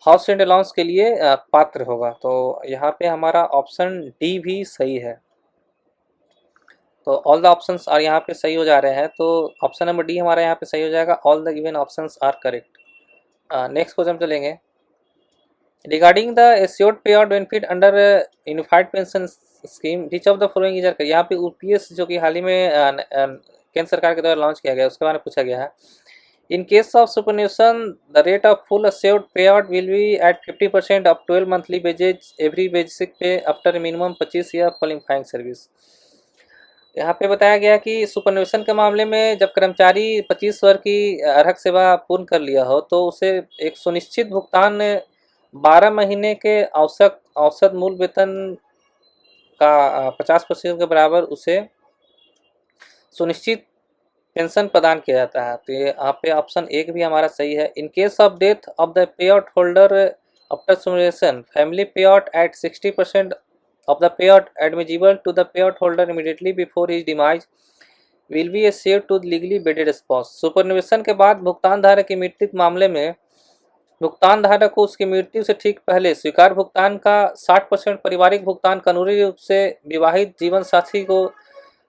Speaker 1: हाउस रेंट अलाउंस के लिए पात्र होगा। तो यहाँ पे हमारा ऑप्शन डी भी सही है। तो ऑल द ऑप्शंस आर यहाँ पे सही हो जा रहे हैं, तो ऑप्शन नंबर डी हमारा यहाँ पे सही हो जाएगा। All the given options are correct. Next question चलेंगे। Regarding the assured pay out benefit under unified pension scheme which of the following is, यहाँ पे यूपीएस जो कि हाल ही में केंद्र सरकार के द्वारा लॉन्च किया गया उसके बारे में पूछा गया है। In case of superannuation the rate of full assured pay out will be at 50% of 12 monthly wages every basic pay after minimum 25 year qualifying service. यहाँ पे बताया गया कि सुपरन्यूशन के मामले में जब कर्मचारी 25 वर्ष की अर्हक सेवा पूर्ण कर लिया हो तो उसे एक सुनिश्चित भुगतान 12 महीने के औसत मूल वेतन का 50% के बराबर उसे सुनिश्चित पेंशन प्रदान किया जाता है। तो ये यहाँ पे ऑप्शन एक भी हमारा सही है। In case of death of the पे out holder after superannuation family पे out at 60% of the payout admissible to the payout holder immediately before his demise will be assured to legally wedded spouse। Superannuation के बाद भुगतान धारक की मृत्यु के मामले में भुगतान धारक को उसकी मृत्यु से ठीक पहले स्वीकार भुगतान का 60% पारिवारिक भुगतान कानूनी रूप से विवाहित जीवन साथी को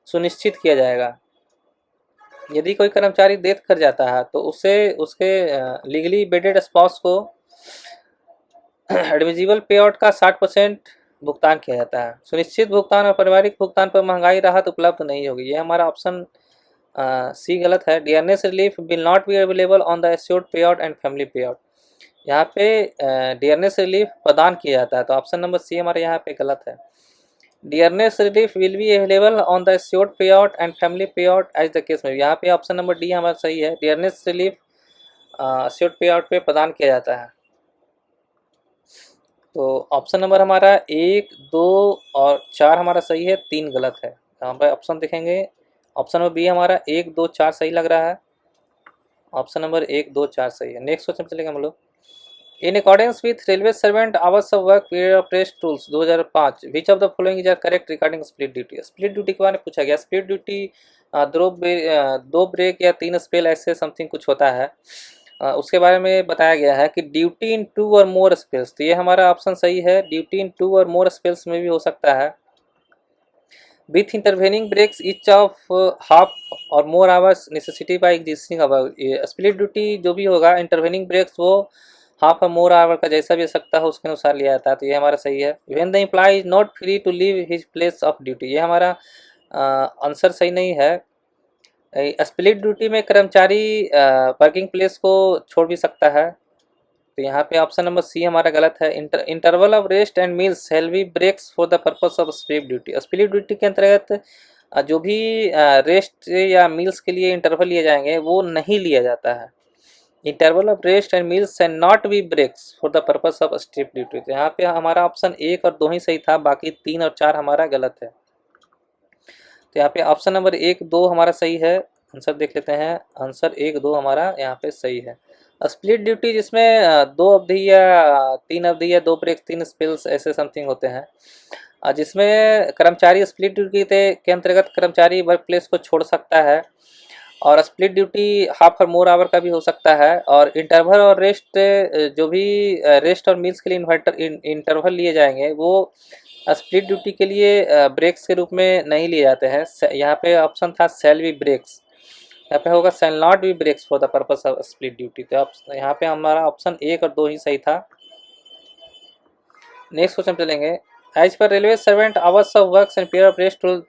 Speaker 1: सुनिश्चित किया जाएगा। यदि कोई कर्मचारी डेथ कर जाता है तो उसे उसके लीगली वेडेड स्पाउस को एडमिसिबल पे आउट का 60% भुगतान किया जाता है। सुनिश्चित भुगतान और पारिवारिक भुगतान पर महंगाई राहत उपलब्ध नहीं होगी, यह हमारा ऑप्शन सी गलत है। Dearness relief will not be available on the assured pay out and family पे आउट, यहाँ पे डियरनेस रिलीफ प्रदान किया जाता है, तो ऑप्शन नंबर सी हमारे यहाँ पे गलत है। Dearness relief will be available on the assured pay out and family पे आउट एज द केस में, यहाँ पे ऑप्शन नंबर डी हमारा सही है। Dearness relief assured pay out पे प्रदान किया जाता है। तो ऑप्शन नंबर हमारा 1, 2 और 4 हमारा सही है, 3 गलत है। यहाँ पर ऑप्शन देखेंगे, ऑप्शन नंबर बी हमारा 1, 2, 4 सही लग रहा है। ऑप्शन नंबर 1, 2, 4 सही है। नेक्स्ट क्वेश्चन चलेंगे हम लोग। In accordance with railway servant hours of work period of rest rules 2005 which of the following is are correct regarding split duty. Split duty के बारे में पूछा गया। स्प्लिट ड्यूटी दो ब्रेक या 3 स्पेल ऐसे समथिंग कुछ होता है, उसके बारे में बताया गया है कि ड्यूटी इन 2 और मोर स्पेल्स, तो ये हमारा ऑप्शन सही है। ड्यूटी इन 2 और मोर स्पेल्स में भी हो सकता है। With intervening breaks each of half or more hours necessity by existing hour. Split duty जो भी होगा इंटरवेनिंग ब्रेक्स वो हाफ और मोर आवर का जैसा भी सकता है उसके अनुसार लिया जाता है, तो ये हमारा सही है। When the employ is not free to leave his place of duty, ये हमारा आंसर सही नहीं है। स्प्लिट ड्यूटी में कर्मचारी वर्किंग प्लेस को छोड़ भी सकता है, तो यहाँ पे ऑप्शन नंबर सी हमारा गलत है। Interval of rest and meals shall be breaks for the purpose of split duty. Split duty के अंतर्गत जो भी रेस्ट या मील्स के लिए इंटरवल लिए जाएंगे वो नहीं लिया जाता है। Interval of rest and meals and not be breaks for the purpose of split duty, तो यहाँ पे हमारा ऑप्शन 1 और 2 ही सही था, बाकी 3 और 4 हमारा गलत है। तो यहाँ पे ऑप्शन नंबर 1, 2 हमारा सही है। आंसर देख लेते हैं। आंसर 1, 2 हमारा यहाँ पे सही है। स्प्लिट ड्यूटी जिसमें 2 अवधि या 3 अवधि या 2 ब्रेक 3 स्पेल्स ऐसे समथिंग होते हैं, जिसमें कर्मचारी स्प्लिट ड्यूटी के अंतर्गत कर्मचारी वर्क प्लेस को छोड़ सकता है और split duty half or more our का भी हो सकता है। और इंटरवल और रेस्ट, जो भी रेस्ट और मील्स के लिए इंटरवल लिए जाएंगे वो स्प्लिट ड्यूटी के लिए ब्रेक्स के रूप में नहीं लिए जाते हैं। यहाँ पे ऑप्शन था सेल बी ब्रेक्स, यहाँ पे होगा shall not be breaks for the purpose of split duty. तो आप यहाँ पे हमारा ऑप्शन 1 और 2 ही सही था। नेक्स्ट क्वेश्चन चलेंगे। As per railway servant hours of work and period of rest rule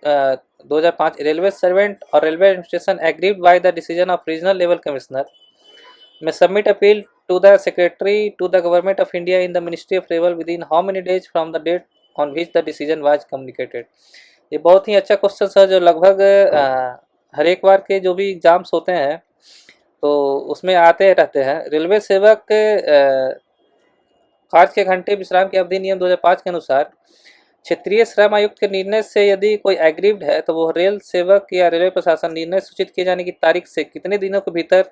Speaker 1: 2005, railway servant or railway administration agreed by the decision of regional level commissioner may submit appeal to the secretary to the government of India in the ministry of railway within how many days from the date on which the decision was communicated. ये बहुत ही अच्छा question है जो लगभग हर एक बार के जो भी एग्जाम्स होते हैं तो उसमें आते रहते हैं। रेलवे सेवक कार्य के घंटे विश्राम की अवधि नियम 2005 के अनुसार क्षेत्रीय श्रम आयुक्त के निर्णय से यदि कोई एग्रीव्ड है तो वो रेल सेवक या रेलवे प्रशासन निर्णय सूचित किए जाने की तारीख से कितने दिनों के भीतर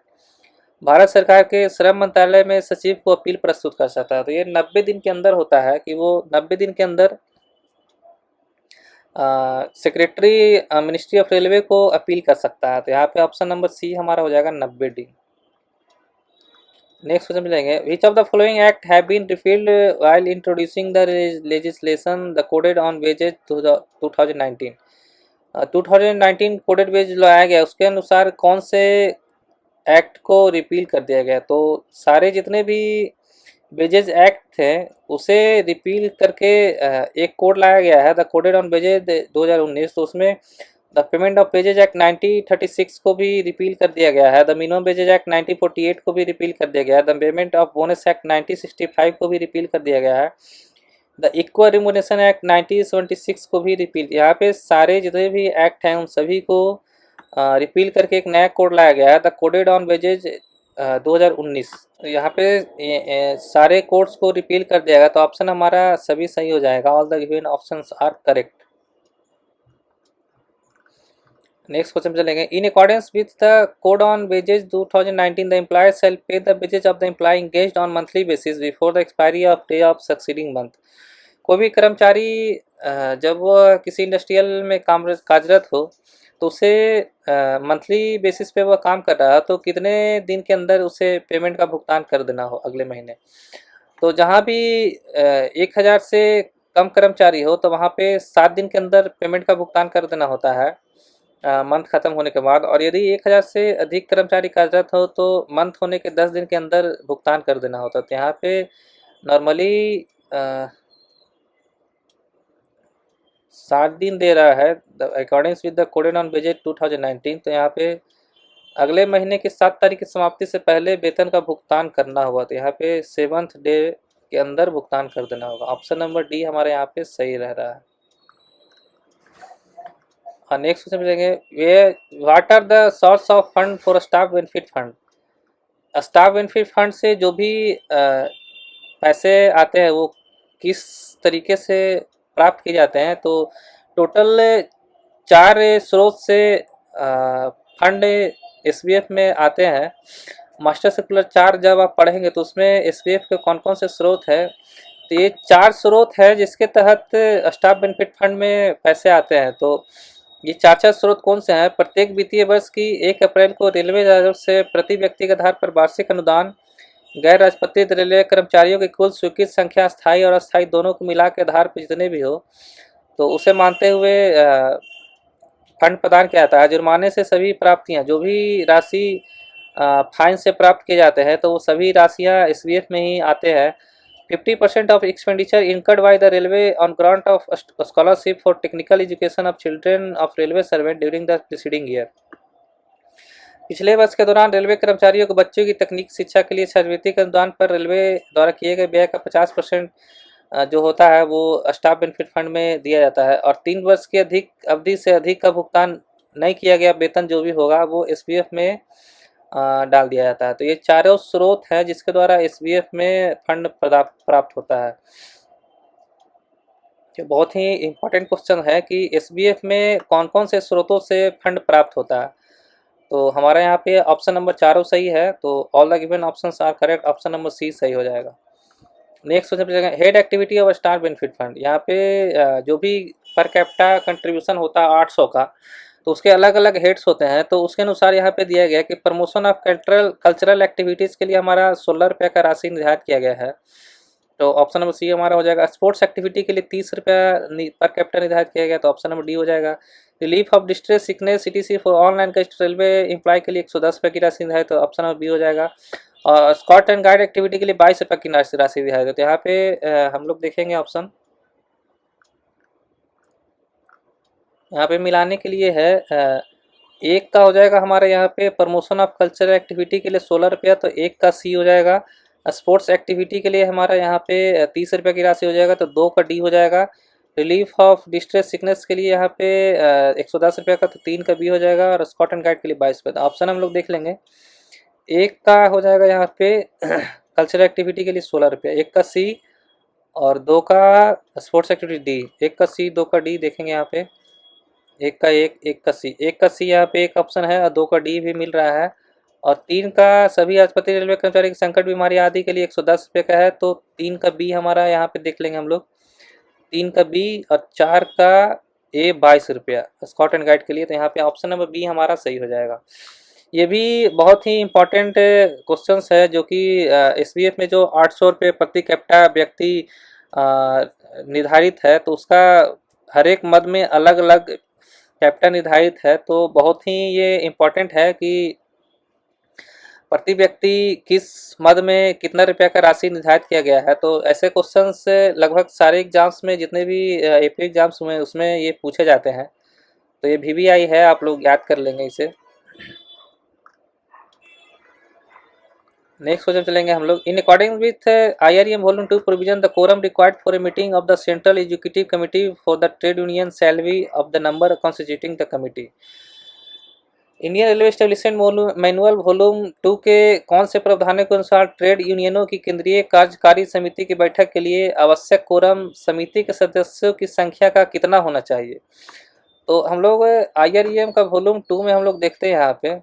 Speaker 1: भारत सरकार के श्रम मंत्रालय में सचिव को अपील प्रस्तुत कर सकता है। तो ये 90 दिन के अंदर होता है कि वो 90 दिन के अंदर सेक्रेटरी मिनिस्ट्री ऑफ रेलवे को अपील कर सकता है। तो यहाँ पे ऑप्शन नंबर सी हमारा हो जाएगा 90 दिन। नेक्स्ट क्वेश्चन मिलेंगे। Which of the following act have been repealed while introducing the legislation the coded on wages 2019। 2019 coded wage लाया गया उसके अनुसार कौन से एक्ट को रिपील कर दिया गया। तो सारे जितने भी वेजेज एक्ट थे उसे रिपील करके एक कोड लाया गया है द कोडेड ऑन वेजेज 2019। तो उसमें the payment of wages act 1936 को भी रिपील कर दिया गया है। द मिनिमम वेजेज एक्ट 1948 को भी रिपील कर दिया गया है। The payment of bonus act 1965 को भी रिपील कर दिया गया है। द इक्वल रिम्यूनरेशन एक्ट 1976 को भी रिपील। यहाँ पे सारे जितने भी एक्ट हैं उन सभी को रिपील करके एक नया कोड लाया गया है द कोडेड ऑन वेजेज 2019। यहाँ पे सारे कोड्स को रिपील कर दिया गया। तो ऑप्शन हमारा सभी सही हो जाएगा। All the given options are correct. Next question चलेंगे। In accordance with the code on wages 2019 the employer shall pay the wages of the employee engaged on monthly basis before the expiry of day of succeeding month. कोई भी कर्मचारी जब वह किसी industrial में कार्यरत हो तो उसे मंथली बेसिस पे वह काम कर रहा है तो कितने दिन के अंदर उसे पेमेंट का भुगतान कर देना हो अगले महीने। तो जहाँ भी 1000 से कम कर्मचारी हो तो वहाँ पे 7 दिन के अंदर पेमेंट का भुगतान कर देना होता है मंथ ख़त्म होने के बाद। और यदि 1000 से अधिक कर्मचारी कार्यरत हो तो मंथ होने के 10 दिन के अंदर भुगतान कर देना होता है। तो यहाँ पे नॉर्मली 7 दिन दे रहा है according with the coded on wages 2019। तो यहाँ पे अगले महीने की 7 तारीख की समाप्ति से पहले वेतन का भुगतान करना होगा। तो यहाँ पे 7th डे के अंदर भुगतान कर देना होगा। ऑप्शन नंबर डी हमारे यहाँ पे सही रह रहा है। नेक्स्ट क्वेश्चन मिलेंगे। Way what are the source of fund for staff benefit fund. Staff benefit fund से जो भी पैसे आते हैं वो किस तरीके से प्राप्त किए जाते हैं। तो टोटल 4 स्रोत से फंड एसबीएफ में आते हैं। मास्टर सर्कुलर 4 जब आप पढ़ेंगे तो उसमें एसबीएफ के कौन कौन से स्रोत हैं। तो ये 4 स्रोत हैं जिसके तहत स्टाफ बेनिफिट फंड में पैसे आते हैं। तो ये 4 स्रोत कौन से हैं। प्रत्येक वित्तीय वर्ष की 1 अप्रैल को रेलवे राजस्व से प्रति व्यक्ति के आधार पर वार्षिक अनुदान गैर राजपत्रित रेलवे कर्मचारियों की कुल स्वीकृत संख्या स्थायी और अस्थायी दोनों को मिला के आधार पर जितने भी हो तो उसे मानते हुए फंड प्रदान किया जाता है। जुर्माने से सभी प्राप्तियां जो भी राशि फाइन से प्राप्त किए जाते हैं तो वो सभी राशियां एसबीएफ में ही आते हैं। 50% of expenditure incurred by the railway on grant of scholarship for technical education of children of railway servant during the preceding year. पिछले वर्ष के दौरान रेलवे कर्मचारियों को बच्चों की तकनीक शिक्षा के लिए छात्रवृत्ति के अनुदान पर रेलवे द्वारा किए गए व्यय का 50% जो होता है वो स्टाफ बेनिफिट फंड में दिया जाता है। और 3 वर्ष की अधिक अवधि से अधिक का भुगतान नहीं किया गया वेतन जो भी होगा वो एसबीएफ में डाल दिया जाता है। तो ये चारों स्रोत हैं जिसके द्वारा एसबीएफ में फंड प्राप्त होता है। ये बहुत ही इम्पोर्टेंट क्वेश्चन है कि एसबीएफ में कौन कौन से स्रोतों से फंड प्राप्त होता है। तो हमारा यहाँ पे ऑप्शन नंबर 4 सही है। तो all the given options are correct. Option number C सही हो जाएगा। नेक्स्ट क्वेश्चन पूछेगा head activity of star benefit fund. यहाँ पे जो भी पर कैपिटा कंट्रीब्यूशन होता है 800 का तो उसके अलग अलग हेड्स होते हैं। तो उसके अनुसार यहाँ पे दिया गया है कि प्रमोशन ऑफ कल्चरल एक्टिविटीज़ के लिए हमारा 16 रुपये का राशि निर्धारित किया गया है। तो ऑप्शन नंबर सी हमारा हो जाएगा। स्पोर्ट्स एक्टिविटी के लिए 30 रुपया पर कैपिटा निर्धारित किया गया, तो ऑप्शन नंबर डी हो जाएगा। Relief of distress sickness CTC for online कस्ट रेलवे एम्प्लॉय के लिए 110 रुपये की राशि निर्धारित, तो ऑप्शन नंबर बी हो जाएगा। और स्कॉट एंड गाइड एक्टिविटी के लिए 22 रुपये की राशि निर्धारित है। तो यहाँ पे हम लोग देखेंगे ऑप्शन, यहाँ पे मिलाने के लिए है एक का हो जाएगा हमारे यहाँ पे प्रमोशन ऑफ कल्चरल एक्टिविटी के लिए 16 रुपया, तो एक का सी हो जाएगा। स्पोर्ट्स एक्टिविटी के लिए हमारा यहाँ पे 30 रुपये की राशि हो जाएगा, तो 2 का डी हो जाएगा। रिलीफ ऑफ डिस्ट्रेस सिकनेस के लिए यहाँ पे 110 रुपये का, तो 3 का बी हो जाएगा। और स्कॉट एंड गाइड के लिए 22 रुपये। तो ऑप्शन हम लोग देख लेंगे, एक का हो जाएगा यहाँ पे कल्चरल एक्टिविटी के लिए 16 रुपये, एक का सी, और 2 का स्पोर्ट्स एक्टिविटी डी। एक का सी, 2 का डी देखेंगे यहाँ पे, एक का एक का सी, एक का सी यहाँ पे एक ऑप्शन है, और 2 का डी भी मिल रहा है। और 3 का सभी अस्पताल रेलवे कर्मचारी की संकट बीमारी आदि के लिए 110 रुपये का है, तो 3 का बी हमारा यहाँ पे देख लेंगे हम लोग, 3 का बी, और 4 का ए 22 रुपया स्कॉट एंड गाइड के लिए। तो यहाँ पे ऑप्शन नंबर बी हमारा सही हो जाएगा। ये भी बहुत ही इम्पोर्टेंट क्वेश्चंस है, जो कि एसबीएफ में जो 800 रुपये प्रति कैपिटा व्यक्ति निर्धारित है, तो उसका हर एक मद में अलग अलग कैपिटा निर्धारित है। तो बहुत ही ये इम्पोर्टेंट है कि प्रति व्यक्ति किस मद में कितना रुपया का राशि निर्धारित किया गया है। तो ऐसे क्वेश्चंस लगभग सारे एग्जाम्स में, जितने भी एपी एग्जाम्स हुए उसमें ये पूछे जाते हैं। तो ये VVI है, आप लोग याद कर लेंगे इसे। नेक्स्ट क्वेश्चन चलेंगे हम लोग। In according with IREM volume 2 provision, the quorum required for a meeting of the central executive committee for the trade union shall be of the number constituting the committee. Indian railway establishment manual volume 2 के कौन से प्रावधानों के अनुसार trade यूनियनों की केंद्रीय कार्यकारी समिति की बैठक के लिए आवश्यक कोरम समिति के सदस्यों की संख्या का कितना होना चाहिए? तो हम लोग IREM का वॉल्यूम 2 में हम लोग देखते हैं यहाँ पे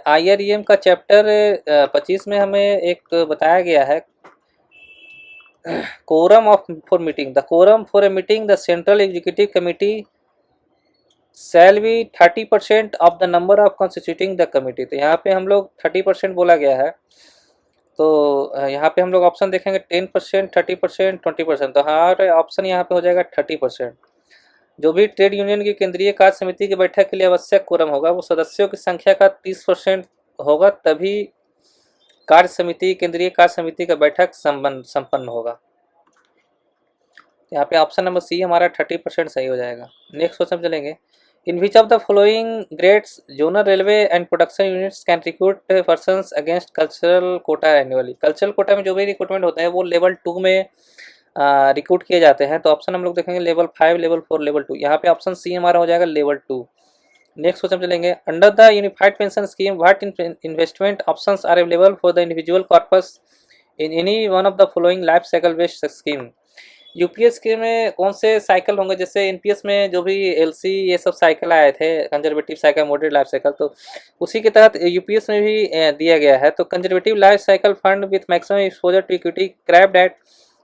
Speaker 1: IREM का चैप्टर 25 में हमें एक बताया गया है, quorum for meeting. The quorum for a meeting the central executive committee shall be 30% of the number of constituting the committee. तो यहाँ पे हम लोग 30% बोला गया है। तो यहाँ पे हम लोग ऑप्शन देखेंगे 10%, 30%, 20%। तो हमारे ऑप्शन यहाँ पे हो जाएगा 30%। जो भी ट्रेड यूनियन की केंद्रीय कार्य समिति की बैठक के लिए आवश्यक कोरम होगा वो सदस्यों की संख्या का 30% होगा, तभी कार्य समिति केंद्रीय कार्य समिति का बैठक संपन्न होगा। यहाँ पे ऑप्शन नंबर सी हमारा 30% सही हो जाएगा। नेक्स्ट क्वेश्चन चलेंगे। In which of the following grades zonal railway and production units can recruit persons against cultural quota annually. Cultural quota में जो भी रिक्रूटमेंट होते हैं वो लेवल 2 में रिक्रूट किए जाते हैं। तो ऑप्शन हम लोग देखेंगे लेवल 5, लेवल 4, लेवल 2। यहाँ पे ऑप्शन सी हमारा हो जाएगा लेवल 2। नेक्स्ट क्वेश्चन चलेंगे। Under the unified pension scheme what investment options are available for the individual corpus in any one of the following life cycle based scheme. UPS के में कौन से साइकिल होंगे? जैसे एनपीएस में जो भी एलसी ये सब साइकिल आए थे, conservative cycle, moderate life cycle, तो उसी के तहत यूपीएस में भी दिया गया है। तो conservative life cycle fund with maximum exposure to equity capped at,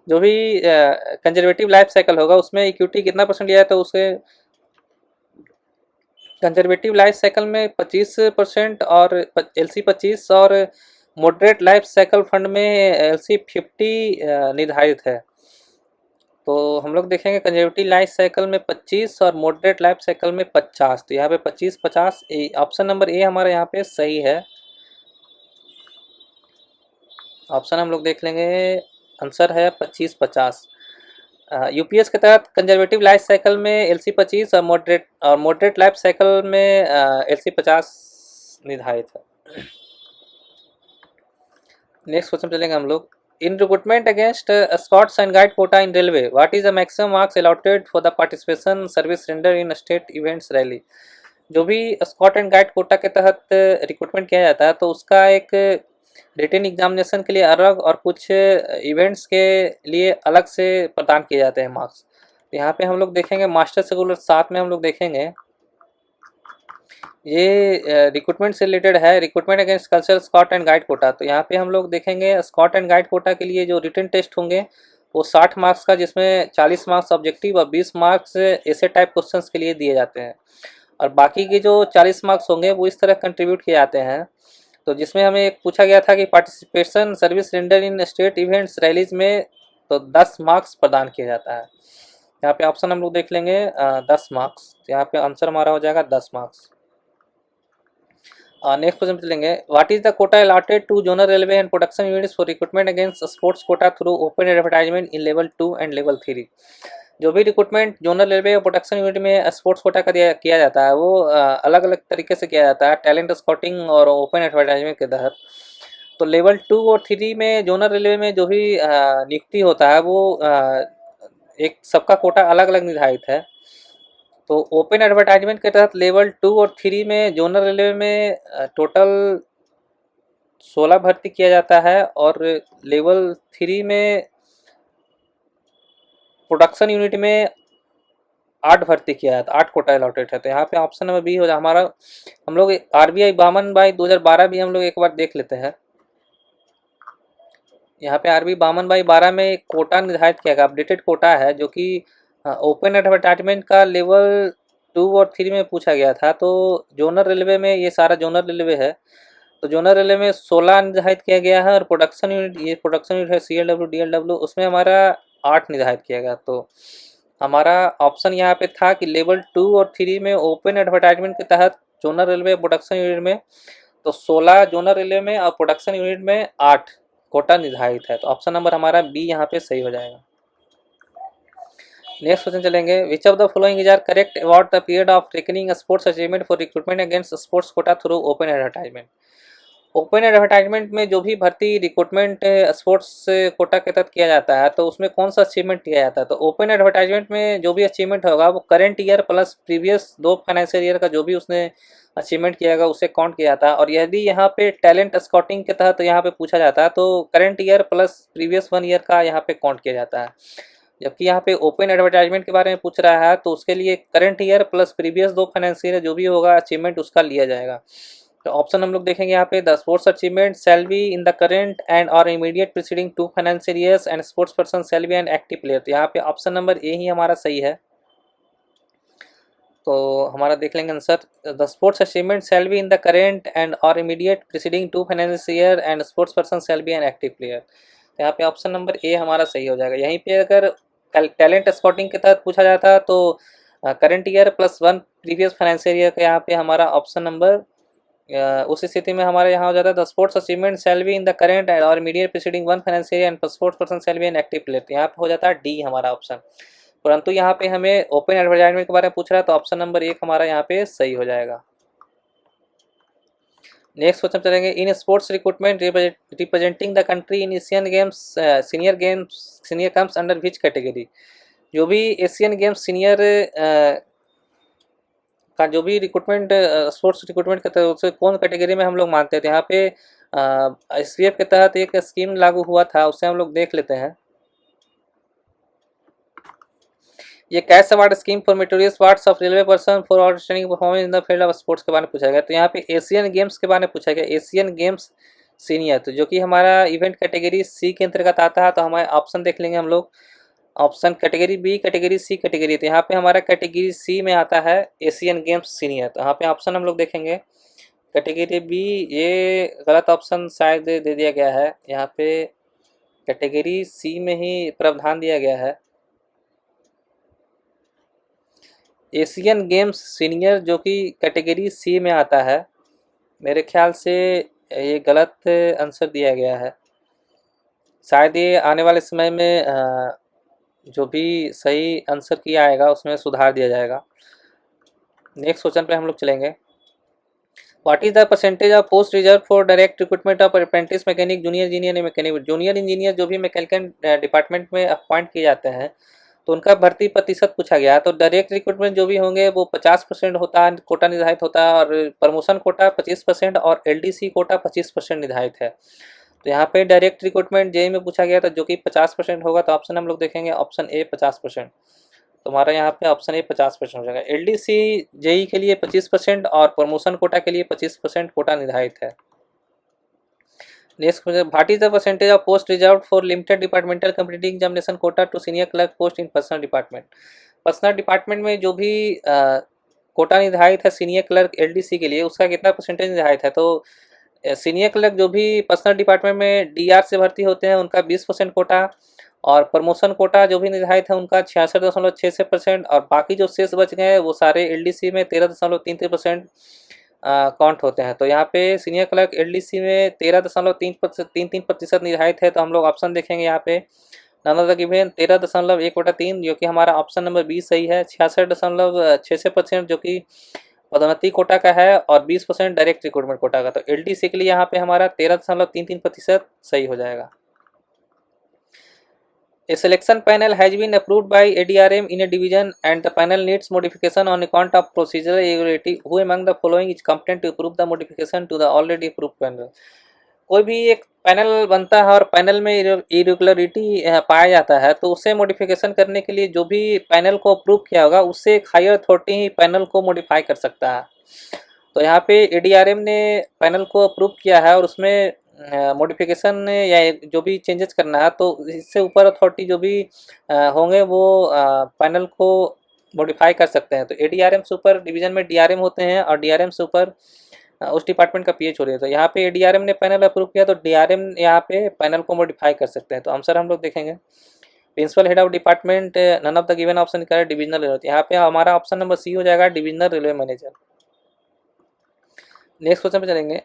Speaker 1: जो भी कंजर्वेटिव लाइफ साइकिल होगा उसमें इक्विटी कितना % लिया है, तो उसके कंजर्वेटिव लाइफ साइकिल में 25% और एलसी 25 और मॉडरेट लाइफ साइकिल फंड में एलसी 50 निर्धारित है। तो हम लोग देखेंगे कंजर्वेटिव लाइफ साइकिल में 25 और मॉडरेट लाइफ साइकिल में 50। तो यहाँ पे 25-50 ऑप्शन नंबर ए हमारा यहाँ पे सही है। ऑप्शन हम लोग देख लेंगे, आंसर है 25-50। यूपीएस के तहत कंजर्वेटिव लाइफ साइकिल में एलसी 25 और मॉडरेट लाइफ साइकिल में एलसी 50 निर्धारित है। नेक्स्ट क्वेश्चन चलेंगे हम लोग। In recruitment against Scots and Guide quota in railway, what is the maximum marks allotted for the participation service render in state events rally? जो भी Scott and guide Kota के तहत रिक्रूटमेंट किया जाता है तो उसका एक रिटन एग्जामिनेशन के लिए अलग और कुछ इवेंट्स के लिए अलग से प्रदान किए जाते हैं मार्क्स। तो यहाँ पे हम लोग देखेंगे मास्टर सेकुलर 7 में हम लोग देखेंगे ये रिक्रूटमेंट से रिलेटेड है, recruitment against cultural scout and guide quota. तो यहाँ पे हम लोग देखेंगे स्कॉट एंड गाइड कोटा के लिए जो रिटन टेस्ट होंगे वो 60 मार्क्स का, जिसमें 40 मार्क्स ऑब्जेक्टिव और 20 मार्क्स ऐसे टाइप क्वेश्चंस के लिए दिए जाते हैं। और बाकी के जो 40 मार्क्स होंगे वो इस तरह कंट्रीब्यूट किए जाते हैं। तो जिसमें हमें एक पूछा गया था कि पार्टिसिपेशन सर्विस रेंडर इन स्टेट इवेंट्स रैलीज में, तो 10 मार्क्स प्रदान किया जाता है। यहाँ पे ऑप्शन हम लोग देख लेंगे 10 मार्क्स। यहाँ पे आंसर हमारा हो जाएगा 10 मार्क्स। नेक्स्ट क्वेश्चन चलेंगे, what is the quota allotted to zonal railway and production units for recruitment against sports quota through open advertisement in level 2 and level 3। जो भी रिक्रूटमेंट जोनल रेलवे और production unit में sports quota का किया जाता है वो अलग अलग तरीके से किया जाता है, टैलेंट स्काउटिंग और ओपन एडवर्टाइजमेंट के तहत। तो लेवल 2 और 3 में जोनल रेलवे में जो भी नियुक्ति होता है वो एक सबका कोटा अलग अलग निर्धारित है। तो ओपन एडवर्टाइजमेंट के तहत लेवल 2 और 3 में जोनल रेलवे में टोटल 16 भर्ती किया जाता है, और लेवल 3 में प्रोडक्शन यूनिट में 8 भर्ती किया जाता है, 8 कोटा अलॉटेड है। तो यहाँ पे ऑप्शन नंबर बी हो जाए हमारा। हम लोग RBI 52/2012 भी हम लोग एक बार देख लेते हैं। यहाँ पे RBI 52/12 में एक कोटा निर्धारित किया गया, अपडेटेड कोटा है, जो कि ओपन एडवर्टाइजमेंट का लेवल 2 और 3 में पूछा गया था। तो जोनल रेलवे में ये सारा जोनल रेलवे है, तो जोनल रेलवे में 16 निर्धारित किया गया है, और प्रोडक्शन यूनिट, ये प्रोडक्शन यूनिट है CLW DLW, उसमें हमारा 8 निर्धारित किया गया। तो हमारा ऑप्शन यहाँ पे था कि लेवल 2 और 3 में ओपन एडवर्टाइजमेंट के तहत जोनल रेलवे प्रोडक्शन यूनिट में तो 16 जोनल रेलवे में और प्रोडक्शन यूनिट में 8 कोटा निर्धारित है। तो ऑप्शन नंबर हमारा बी यहाँ पे सही हो जाएगा। नेक्स्ट क्वेश्चन चलेंगे, which of the following is are correct about the period of reckoning sports achievement for recruitment against sports quota through open advertisement. Open advertisement में जो भी भर्ती रिक्रूटमेंट स्पोर्ट्स कोटा के तहत किया जाता है तो उसमें कौन सा अचीवमेंट किया जाता है। तो ओपन एडवर्टाइजमेंट में जो भी अचीवमेंट होगा वो current year plus previous 2 financial year का जो भी उसने अचीवमेंट किया गया उसे काउंट किया जाता है। और यदि यहाँ पे टैलेंट स्काउटिंग के तहत यहाँ पे पूछा जाता है तो current year plus previous 1 year का यहाँ पे काउंट किया जाता है। जबकि यहाँ पे ओपन एडवर्टाइजमेंट के बारे में पूछ रहा है तो उसके लिए current year plus previous 2 financial year जो भी होगा अचीवमेंट उसका लिया जाएगा। तो ऑप्शन हम लोग देखेंगे यहाँ पे, the sports achievement shall be in the current and or immediate preceding 2 financial years and sports person shall be an active player. तो यहाँ पे ऑप्शन नंबर ए ही हमारा सही है। तो हमारा देख लेंगे answer, the sports achievement shall be in the current and or immediate preceding 2 financial year and sports person shall be an active player. तो यहाँ पे ऑप्शन नंबर ए हमारा सही हो जाएगा। यहीं पे अगर टैलेंट स्काउटिंग के तहत पूछा जाता तो current year plus 1 previous financial year का यहाँ पे हमारा ऑप्शन नंबर, उस स्थिति में हमारे यहाँ हो जाता है the sports achievement shall be in the current or immediate preceding 1 financial year and sports person shall be an active player. तो यहाँ पे हो जाता है डी हमारा ऑप्शन। परंतु यहाँ पे हमें ओपन एडवर्टाइजमेंट के बारे में पूछ रहा है तो ऑप्शन नंबर 1 हमारा यहाँ पे सही हो जाएगा। नेक्स्ट क्वेश्चन चलेंगे, in sports recruitment representing the country in Asian games senior comes under which category. जो भी एशियन गेम्स सीनियर का जो भी रिक्रूटमेंट स्पोर्ट्स रिक्रूटमेंट करते हैं उसे कौन कैटेगरी में हम लोग मानते थे। यहाँ पे SPF के तहत एक स्कीम लागू हुआ था, उसे हम लोग देख लेते हैं। ये cash award scheme for meritorious parts of railway person for outstanding performance in the field of sports के बारे में पूछा गया। तो यहाँ पे एशियन गेम्स के बारे में पूछा गया, एशियन गेम्स सीनियर, तो जो कि हमारा इवेंट कैटेगरी सी के अंतर्गत आता है। तो हमारे ऑप्शन देख लेंगे हम लोग, option category B, category C, category. तो यहाँ पे हमारा कैटेगरी सी में आता है एशियन गेम्स सीनियर। तो यहाँ पे ऑप्शन हम लोग देखेंगे कैटेगरी बी, ये गलत ऑप्शन शायद दे दिया गया है। यहाँ पे कैटेगरी सी में ही प्रावधान दिया गया है एशियन गेम्स सीनियर, जो कि कैटेगरी सी में आता है। मेरे ख्याल से ये गलत आंसर दिया गया है। शायद ये आने वाले समय में जो भी सही आंसर किया आएगा उसमें सुधार दिया जाएगा। नेक्स्ट क्वेश्चन पे हम लोग चलेंगे, what is the percentage of post reserve for direct recruitment of apprentice mechanic, junior engineer and mechanic. Junior engineer जो भी मैकेनिकल डिपार्टमेंट में अपॉइंट किए जाते हैं तो उनका भर्ती प्रतिशत पूछा गया। तो डायरेक्ट रिक्रूटमेंट जो भी होंगे वो 50% होता है, कोटा निर्धारित होता है, और प्रमोशन कोटा 25% और LDC कोटा 25% निर्धारित है। तो यहाँ पे डायरेक्ट रिक्रूटमेंट जेई में पूछा गया था जो कि 50% होगा। तो ऑप्शन हम लोग देखेंगे ऑप्शन ए 50%। तो हमारा यहाँ पे ऑप्शन ए 50% हो जाएगा। एलडीसी जेई के लिए 25% और प्रमोशन कोटा के लिए 25% कोटा निर्धारित है। Next question, what is the percentage of post reserve for limited departmental competitive examination quota to senior clerk post in personnel department. Personnel department में जो भी कोटा निर्धारित है सीनियर क्लर्क एलडीसी के लिए, उसका कितना परसेंटेज निर्धारित है? तो सीनियर क्लर्क जो भी पर्सनल डिपार्टमेंट में डीआर से भर्ती होते हैं उनका 20% कोटा, और प्रमोशन कोटा जो भी निर्धारित है उनका 66.6% और बाकी जो शेष बच गए वो सारे एलडीसी में 13.33% काउंट होते हैं। तो यहाँ पे सीनियर क्लर्क एलडीसी में 13.33% निर्धारित है। तो हम लोग ऑप्शन देखेंगे यहाँ पे नन ऑफ द गिवन 13.1/3 जो कि हमारा ऑप्शन नंबर बी सही है। 66.66% जो कि पदोन्नति कोटा का है और 20% डायरेक्ट रिक्रूटमेंट कोटा का। तो एलडीसी के लिए यहाँ पे हमारा 13.33% सही हो जाएगा। A selection panel has been approved by ADRM in a division and the panel needs modification on account of procedural irregularity. Who among the following is competent to approve the modification to the already approved panel? कोई भी एक panel बनता है और panel में irregularity पाया जाता है तो उसे मॉडिफिकेशन करने के लिए जो भी पैनल को अप्रूव किया होगा उससे एक हायर अथॉरिटी ही पैनल को मॉडिफाई कर सकता है। तो यहाँ पे एडीआरएम ने पैनल को अप्रूव किया है और उसमें मॉडिफिकेशन या जो भी चेंजेस करना है तो इससे ऊपर अथॉरिटी जो भी होंगे वो पैनल को मॉडिफाई कर सकते हैं। तो एडीआरएम से ऊपर डिवीजन में डीआरएम होते हैं और डीआरएम से ऊपर उस डिपार्टमेंट का पीएच हो रही है। तो यहाँ पे एडीआरएम ने पैनल अप्रूव किया तो डीआरएम यहाँ पे पैनल को मॉडिफाई कर सकते हैं। तो आंसर हम लोग देखेंगे principal head of department none of the given option करें डिविजनल रेलवे। यहाँ पे हमारा ऑप्शन नंबर सी हो जाएगा divisional railway manager. Next question पे चलेंगे,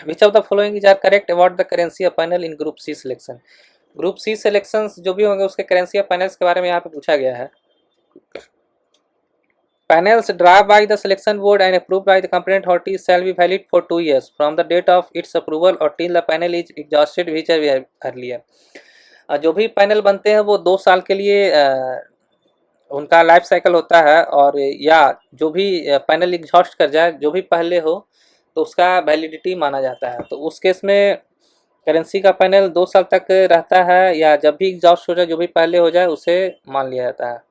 Speaker 1: which of the following is are correct about the currency of panel in group C selection. Group C selections जो भी होंगे उसके करेंसी ऑफ पैनल्स के बारे में यहाँ पे पूछा गया है। Panels drawn by the selection board and approved by the competent authority shall be valid for 2 years from the date of its approval or till the panel is exhausted which are earlier। जो भी panel बनते हैं वो 2 साल के लिए उनका life cycle होता है और या जो भी पैनल एग्जॉस्ट कर जाए जो भी पहले हो तो उसका वैलिडिटी माना जाता है। तो उस केस में करेंसी का पैनल 2 साल तक रहता है या जब भी एग्जॉस्ट हो जाए जो भी पहले हो जाए उसे मान लिया जाता है।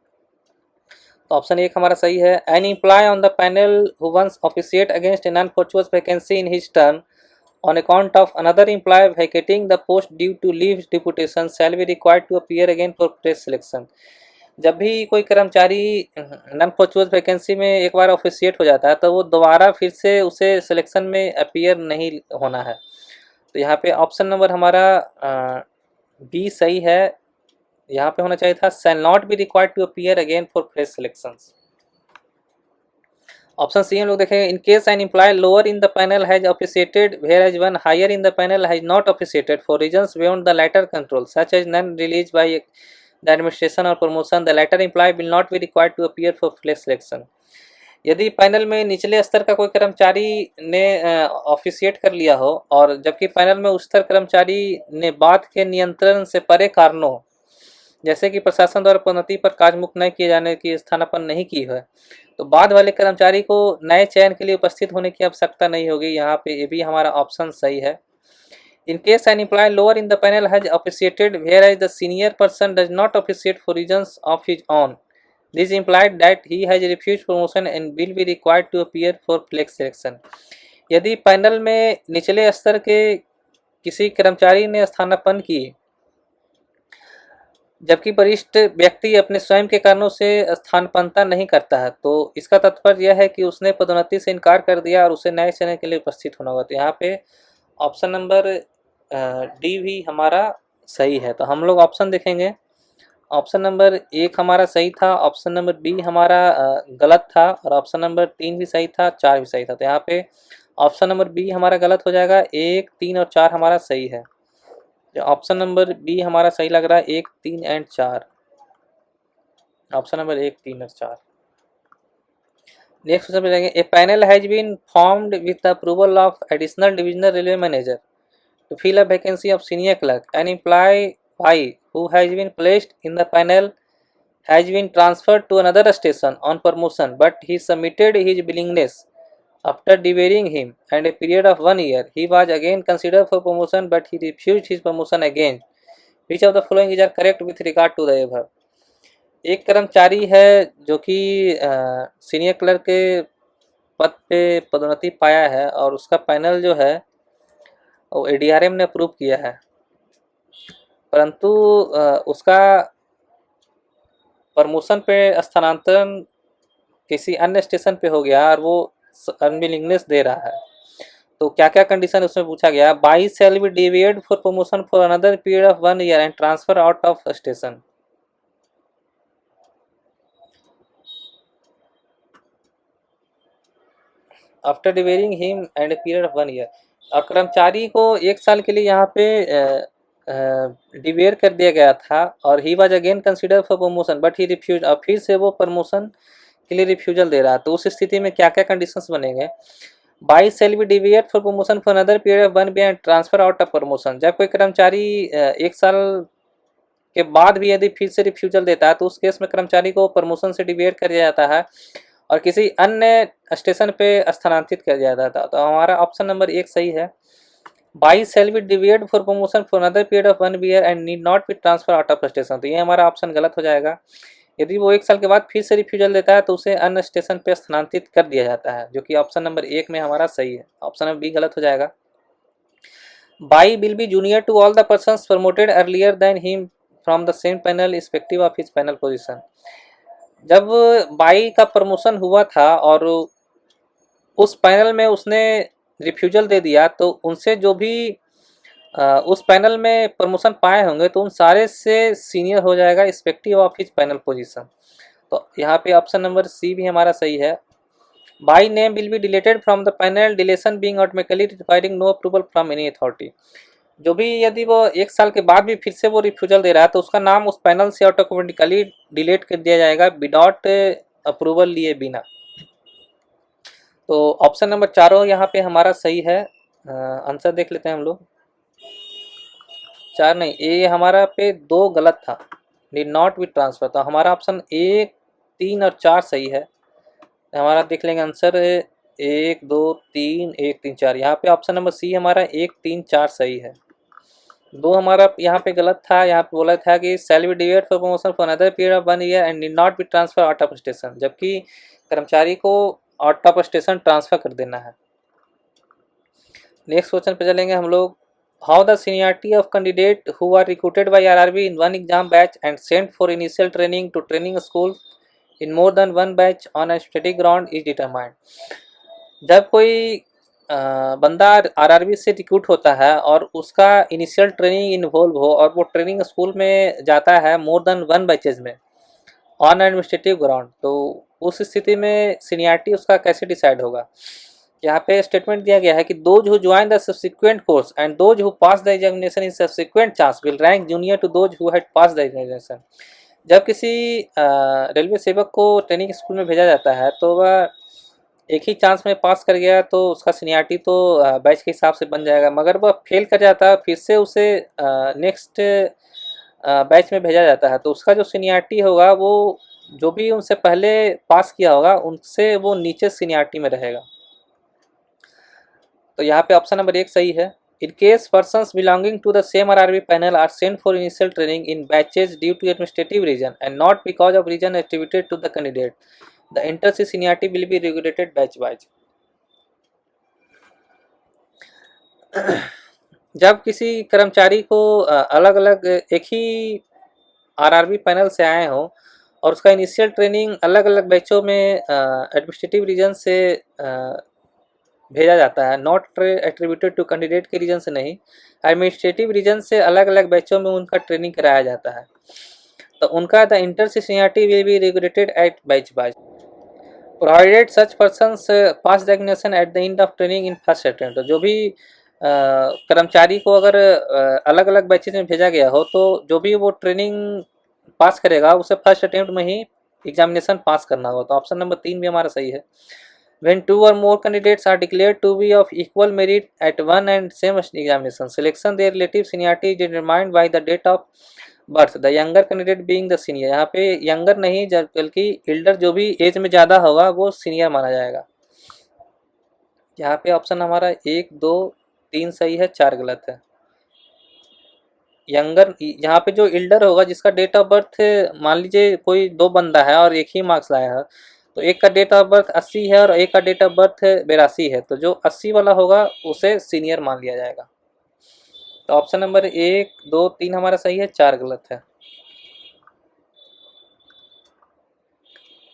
Speaker 1: तो ऑप्शन एक हमारा सही है। An employee on the panel who once officiate against a non fortuitous vacancy in his turn on account of another employee vacating the post due to leave deputation shall be required to appear again for fresh selection. जब भी कोई कर्मचारी non fortuitous vacancy में एक बार officiate हो जाता है तो वो दोबारा फिर से उसे सिलेक्शन में अपीयर नहीं होना है। तो यहाँ पे ऑप्शन नंबर हमारा बी सही है। यहाँ पे होना चाहिए था shall not be required to appear again for fresh selections. Option C हम लोग देखेंगे, in case an employee lower in the panel has officiated whereas one higher in the panel has not officiated for reasons beyond the latter control such as non release by the administration or promotion the latter employee will not be required to appear for fresh selection. यदि panel में निचले स्तर का कोई कर्मचारी ने officiate कर लिया हो और जबकि पैनल में उच्चतर कर्मचारी ने बात के नियंत्रण से परे कारणों जैसे कि प्रशासन द्वारा पदोन्नति पर कार्यमुक्त न किए जाने की स्थानापन्न नहीं की है तो बाद वाले कर्मचारी को नए चयन के लिए उपस्थित होने की आवश्यकता नहीं होगी। यहाँ पे ये भी हमारा ऑप्शन सही है। In case an employee lower in the panel has officiated whereas the senior person does not officiate for reasons of his own this implied that he has refused promotion and will be required to appear for flex selection. यदि panel में निचले स्तर के किसी कर्मचारी ने स्थानापन्न की जबकि वरिष्ठ व्यक्ति अपने स्वयं के कारणों से स्थानापन्नता नहीं करता है तो इसका तात्पर्य यह है कि उसने पदोन्नति से इनकार कर दिया और उसे नए चयन के लिए उपस्थित होना होगा। तो यहाँ पे ऑप्शन नंबर डी भी हमारा सही है। तो हम लोग ऑप्शन देखेंगे, ऑप्शन नंबर एक हमारा सही था, ऑप्शन नंबर बी हमारा गलत था और ऑप्शन नंबर 3 भी सही था, 4 भी सही था। तो यहाँ पे ऑप्शन नंबर बी हमारा गलत हो जाएगा, 1, 3 और 4 हमारा सही है। ऑप्शन नंबर बी हमारा सही लग रहा है, 1, 3 एंड 4। ऑप्शन नंबर 1, 3 और 4। नेक्स्ट क्वेश्चन पे जाएंगे, a panel has been formed with the approval of additional divisional railway manager to fill a vacancy of senior clerk an employee Y who has been placed in the panel has been transferred to another station on promotion but he submitted his willingness after debarring him and a period of 1 year he was again considered for promotion but he refused his promotion again. Which of the following is correct with regard to the above? एक कर्मचारी है जो कि senior clerk के पद पे पदोन्नति पाया है और उसका पैनल जो है वो एडीआरएम ने अप्रूव किया है, परंतु उसका प्रमोशन पे स्थानांतरण किसी अन्य स्टेशन पे हो गया और वो अनविलिंगनेस दे रहा है। तो क्या क्या कंडीशन उसमें पूछा गया, by shall be deviate for promotion for another period of 1 year and transfer out of station. After debarring him and a period of 1 year, और कर्मचारी को 1 साल के लिए यहाँ पे डिवेयर कर दिया गया था और he was again consider for promotion but he refuse, और फिर से वो प्रमोशन के लिए रिफ्यूजल दे रहा है। तो उस स्थिति में क्या क्या कंडीशंस बनेंगे, by shall be deviate for promotion for another period of 1 year and transfer out of promotion. जब कोई कर्मचारी 1 साल के बाद भी यदि फिर से रिफ्यूजल देता है तो उस केस में कर्मचारी को प्रमोशन से डिविएट कर दिया जाता है और किसी अन्य स्टेशन पे स्थानांतरित कर दिया जाता है। तो हमारा ऑप्शन नंबर 1 सही है, by shall be deviate for promotion for another period of 1 year and need not be transfer out of station. तो ये हमारा ऑप्शन गलत हो जाएगा। यदि वो 1 साल के बाद फिर से रिफ्यूजल देता है तो उसे अन्य स्टेशन पे स्थानांतरित कर दिया जाता है, जो कि ऑप्शन नंबर 1 में हमारा सही है। ऑप्शन नंबर बी गलत हो जाएगा। By will be junior to all the persons promoted earlier than him from the same panel respective of his panel position. जब बाई का प्रमोशन हुआ था और उस पैनल में उसने रिफ्यूजल दे दिया तो उनसे जो भी उस पैनल में प्रमोशन पाए होंगे तो उन सारे से सीनियर हो जाएगा respective of his panel position. तो यहाँ पे ऑप्शन नंबर सी भी हमारा सही है। By name will be deleted from the panel, deletion being automatically requiring no approval from any authority. जो भी यदि वो 1 साल के बाद भी फिर से वो रिफ्यूजल दे रहा है तो उसका नाम उस पैनल से ऑटोमेटिकली डिलीट कर दिया जाएगा विदाउट अप्रूवल लिए बिना। तो ऑप्शन नंबर 4 यहाँ पे हमारा सही है। आंसर देख लेते हैं हम लोग। 4 नहीं, ये हमारा पे 2 गलत था, नीड नॉट बी ट्रांसफर। तो हमारा ऑप्शन 1, 3 और 4 सही है। हमारा देख लेंगे आंसर 1, 2, 3, 1, 3, 4। यहाँ पे ऑप्शन नंबर सी हमारा 1, 3, 4 सही है। 2 हमारा यहाँ पे गलत था, यहाँ पे बोला था कि शैल be deviate for promotion for another period of 1 year and need not be transfer out of station, जबकि कर्मचारी को आउट ऑफ स्टेशन ट्रांसफर कर देना है। नेक्स्ट क्वेश्चन पे चलेंगे हम लोग। How the seniority of candidate who are recruited by RRB in 1 exam batch and sent for initial training to training school in more than 1 batch on a static ground is determined. जब कोई बंदा RRB से recruit होता है और उसका initial training involve हो और वो ट्रेनिंग स्कूल में जाता है मोर देन 1 बैचेज में ऑन एडमिनिस्ट्रेटिव ग्राउंड, तो उस स्थिति में सीनियरिटी उसका कैसे डिसाइड होगा। यहाँ पे स्टेटमेंट दिया गया है कि those who join the subsequent course and those who pass the examination in subsequent chance will rank junior to those who had pass the examination. जब किसी रेलवे सेवक को ट्रेनिंग स्कूल में भेजा जाता है तो वह एक ही चांस में पास कर गया तो उसका सीनियरिटी तो बैच के हिसाब से बन जाएगा, मगर वह फेल कर जाता है फिर से उसे नेक्स्ट बैच में भेजा जाता है तो उसका जो सीनियरिटी होगा वो जो भी उनसे पहले पास किया होगा उनसे वो नीचे सीनियरिटी में रहेगा। तो यहाँ पे ऑप्शन नंबर 1 सही है। In case persons belonging to the same RRB panel are sent for initial training in batches due to administrative reason and not because of reason attributed to the candidate, the inter seniority will be regulated batch wise. जब किसी कर्मचारी को अलग अलग एक ही RRB panel से आए हों और उसका इनिशियल ट्रेनिंग अलग अलग बैचों में एडमिनिस्ट्रेटिव रीजन से भेजा जाता है, नॉट एट्रीब्यूटेड टू कैंडिडेट के रीजन से नहीं, एडमिनिस्ट्रेटिव रीजन से अलग अलग बैचों में उनका ट्रेनिंग कराया जाता है, तो उनका the inter seniority will be regulated at batch wise provided such persons pass the examination at the end of training in first attempt. तो जो भी कर्मचारी को अगर अलग अलग बैचेज में भेजा गया हो तो जो भी वो ट्रेनिंग पास करेगा उसे फर्स्ट अटेम्प्ट में ही एग्जामिनेशन पास करना होगा। तो ऑप्शन नंबर 3 भी हमारा सही है। When 2 or more candidates are declared to be of equal merit at one and same examination, selection their relative seniority is determined by the date of birth, the younger candidate being the senior। यहाँ पे younger नहीं बल्कि elder जो भी as में ज़्यादा होगा वो सीनियर माना जाएगा। यहाँ पे ऑप्शन हमारा 1, 2, 3 सही है, 4 गलत है। यंगर, यहाँ पे जो इल्डर होगा जिसका डेट ऑफ बर्थ, मान लीजिए कोई दो बंदा है और एक ही मार्क्स लाया है, तो एक का डेट ऑफ बर्थ 80 है और एक का डेट ऑफ बर्थ 82 है, तो जो 80 वाला होगा उसे सीनियर मान लिया जाएगा। तो ऑप्शन नंबर 1, 2, 3 हमारा सही है, 4 गलत है।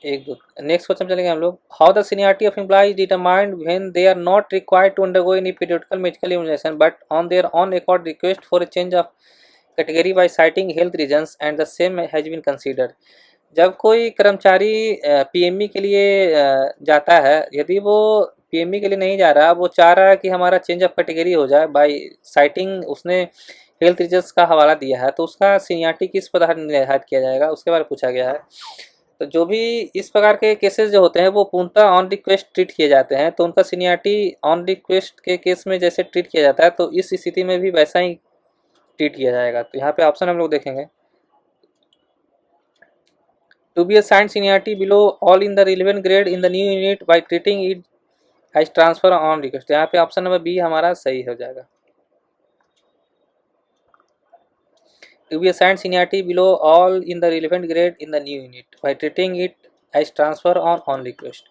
Speaker 1: एक दो नेक्स्ट क्वेश्चन चलेंगे हम लोग। How the seniority of employees determined when they are not required to undergo any periodical medical evaluation but on their on record request for a change of category by citing health reasons and the same has been considered. जब कोई कर्मचारी PME के लिए जाता है, यदि वो PME के लिए नहीं जा रहा, वो चाह रहा है कि हमारा चेंज ऑफ कैटेगरी हो जाए बाय साइटिंग उसने हेल्थ रीजंस का हवाला दिया है, तो उसका सीनियरिटी किस प्रकार निर्धारित किया जाएगा उसके बारे में पूछा गया है। तो जो भी इस प्रकार के केसेस जो होते हैं वो पूर्णतः ऑन रिक्वेस्ट ट्रीट किए जाते हैं, तो उनका सीनियरिटी ऑन रिक्वेस्ट के केस में जैसे ट्रीट किया जाता है तो इस स्थिति में भी वैसा ही ट्रीट किया जाएगा। तो यहाँ पे ऑप्शन हम लोग देखेंगे, to be assigned seniority below all in the relevant grade in the new unit by treating it as transfer on request. यहाँ पे ऑप्शन नंबर बी हमारा सही हो जाएगा। To be assigned seniority below all in the relevant grade in the new unit by treating it as transfer on request.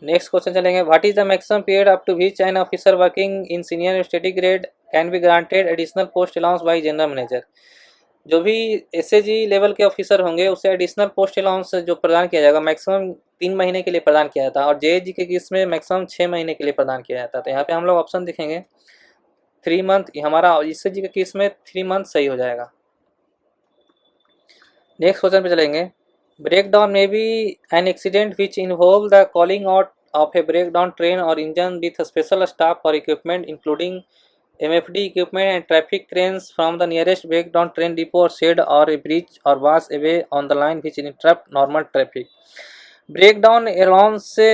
Speaker 1: Next question चलेंगे, what is the maximum period up to which an officer working in senior static grade can be granted additional post allowance by general manager. जो भी SAG level के officer होंगे उसे additional post allowance जो प्रदान किया जाएगा मैक्सिमम 3 महीने के लिए प्रदान किया जाता है, और जेएजी के केस में मैक्सिमम 6 महीने के लिए प्रदान किया जाता है। तो यहाँ पे हम लोग ऑप्शन देखेंगे 3 मंथ, हमारा एसएजी के केस में 3 मंथ सही हो जाएगा। नेक्स्ट क्वेश्चन पे चलेंगे, break down may be an accident which involve the calling out of a break down train or engine with special staff or equipment including MFD equipment and traffic trains from the nearest breakdown train depot or shed or a bridge or was away on the line which interrupt normal traffic। Breakdown allowance से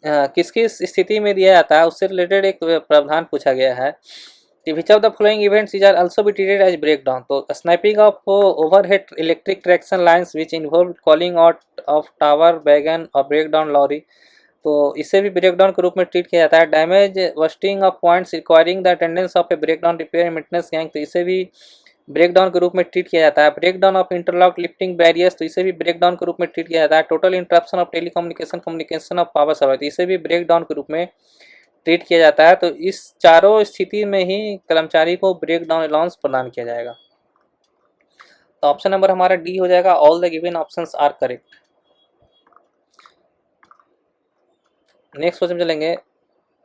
Speaker 1: किस किस स्थिति में दिया जाता है उससे related एक प्रावधान पूछा गया है कि which of the following events is are also be treated as breakdown. तो snapping of overhead electric traction lines which involve calling out of tower wagon और ब्रेकडाउन लॉरी, तो इसे भी ब्रेकडाउन के रूप में ट्रीट किया जाता है। Damage bursting of points requiring the attendance of a breakdown repair and maintenance gang, तो इसे भी ब्रेकडाउन के रूप में ट्रीट किया जाता है। Breakdown of interlock lifting barriers, तो इसे भी ब्रेकडाउन के रूप में ट्रीट किया जाता है। Total interruption of telecommunication communication of power supply, तो इसे भी ब्रेकडाउन के रूप में ट्रीट किया जाता है। तो इस चारों स्थिति में ही कर्मचारी को ब्रेकडाउन अलाउंस प्रदान किया जाएगा। तो ऑप्शन नंबर हमारा डी हो जाएगा, all the given options are correct. Next question चलेंगे,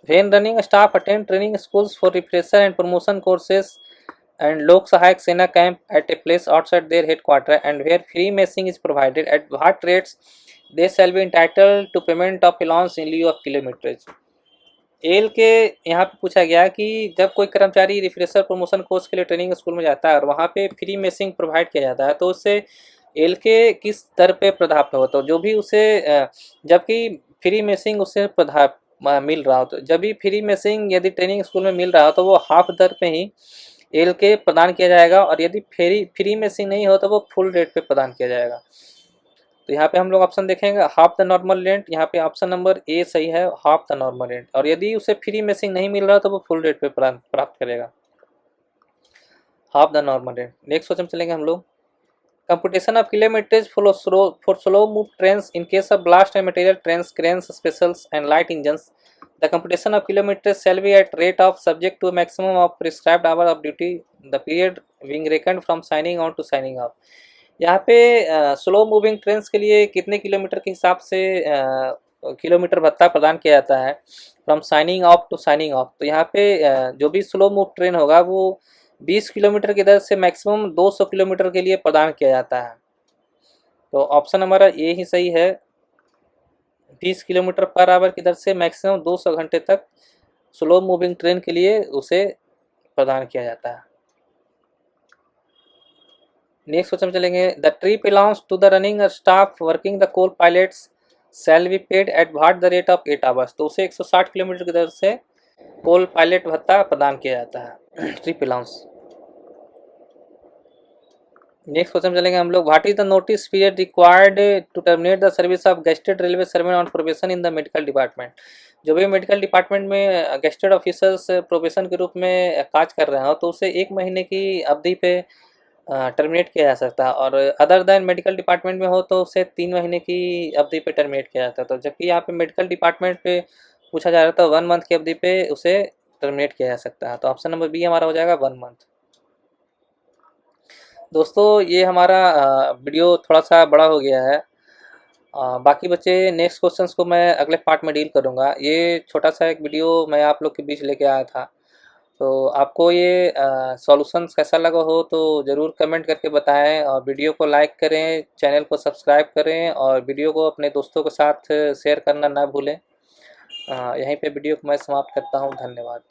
Speaker 1: when running staff attend training schools for refresher and promotion courses and Lok Sahayak Sena camp at a place outside their headquarters and where free messing is provided, at what rates they shall be entitled to payment of allowance in lieu of kilometerage। L के यहाँ पे पूछा गया कि जब कोई कर्मचारी refresher promotion course के लिए ट्रेनिंग स्कूल में जाता है और वहाँ पे फ्री मेसिंग प्रोवाइड किया जाता है तो उससे एल के किस दर पे प्रदान हो, तो जो भी उसे जबकि फ्री मेसिंग उसे प्रदान मिल रहा हो, तो जब भी फ्री मेसिंग यदि ट्रेनिंग स्कूल में मिल रहा हो तो वो हाफ दर पे ही एल के प्रदान किया जाएगा, और यदि फ्री मेसिंग नहीं हो तो वो फुल रेट पे प्रदान किया जाएगा। तो यहाँ पे हम लोग ऑप्शन देखेंगे हाफ द नॉर्मल रेंट, यहाँ पे ऑप्शन नंबर ए सही है, हाफ द नॉर्मल रेंट, और यदि उसे फ्री मेसिंग नहीं मिल रहा तो वो फुल रेट पे प्राप्त करेगा, half the normal rent. Next question चलेंगे हम लोग, computation of kilometrage for slow move trains in case of ballast and material trains cranes specials and light engines, the computation of kilometers shall be at rate of subject to a maximum of prescribed hour of duty, the period being reckoned from signing on to signing off। यहाँ पे slow moving trains के लिए कितने kilometre के हिसाब से kilometre भत्ता प्रदान किया जाता है from signing off to signing off, तो यहाँ पे जो भी स्लो मूव ट्रेन होगा वो 20 किलोमीटर की दर से मैक्सिमम 200 किलोमीटर के लिए प्रदान किया जाता है। तो ऑप्शन हमारा ये ही सही है, 20 किलोमीटर पर आवर की दर से मैक्सिमम 200 घंटे तक स्लो मूविंग ट्रेन के लिए उसे प्रदान किया जाता है। नेक्स्ट क्वेश्चन चलेंगे, the trip allowance to the running staff working the coal pilots shall be paid at what the rate of 8 hours, तो उसे 160 किलोमीटर की दर से कोल पायलट भत्ता प्रदान किया जाता है, ट्रिप अलाउंस। नेक्स्ट क्वेश्चन चलेंगे हम लोग, what is the notice period required to terminate the service of gazetted railway servant on probation in the medical department. जो भी मेडिकल डिपार्टमेंट में गेस्टेड ऑफिसर्स प्रोबेशन के रूप में काज कर रहे हो तो उसे 1 महीने की अवधि पे टर्मिनेट किया जा सकता है, और अदर देन मेडिकल डिपार्टमेंट में हो तो उसे 3 महीने की अवधि पे टर्मिनेट किया जाता है। तो जबकि यहाँ पे मेडिकल डिपार्टमेंट पे पूछा जा रहा था 1 मंथ की अवधि पे उसे टर्मिनेट किया जा सकता है। तो ऑप्शन नंबर बी हमारा हो जाएगा 1 मंथ। दोस्तों ये हमारा वीडियो थोड़ा सा बड़ा हो गया है। बाकी बच्चे नेक्स्ट क्वेश्चंस को मैं अगले पार्ट में डील करूँगा। ये छोटा सा एक वीडियो मैं आप लोग के बीच लेके आया था। तो आपको ये सॉल्यूशंस कैसा लगा हो तो ज़रूर कमेंट करके बताएं, और वीडियो को लाइक करें, चैनल को सब्सक्राइब करें, और वीडियो को अपने दोस्तों के साथ शेयर करना ना भूलें। यहीं पे वीडियो को मैं समाप्त करता हूँ। धन्यवाद।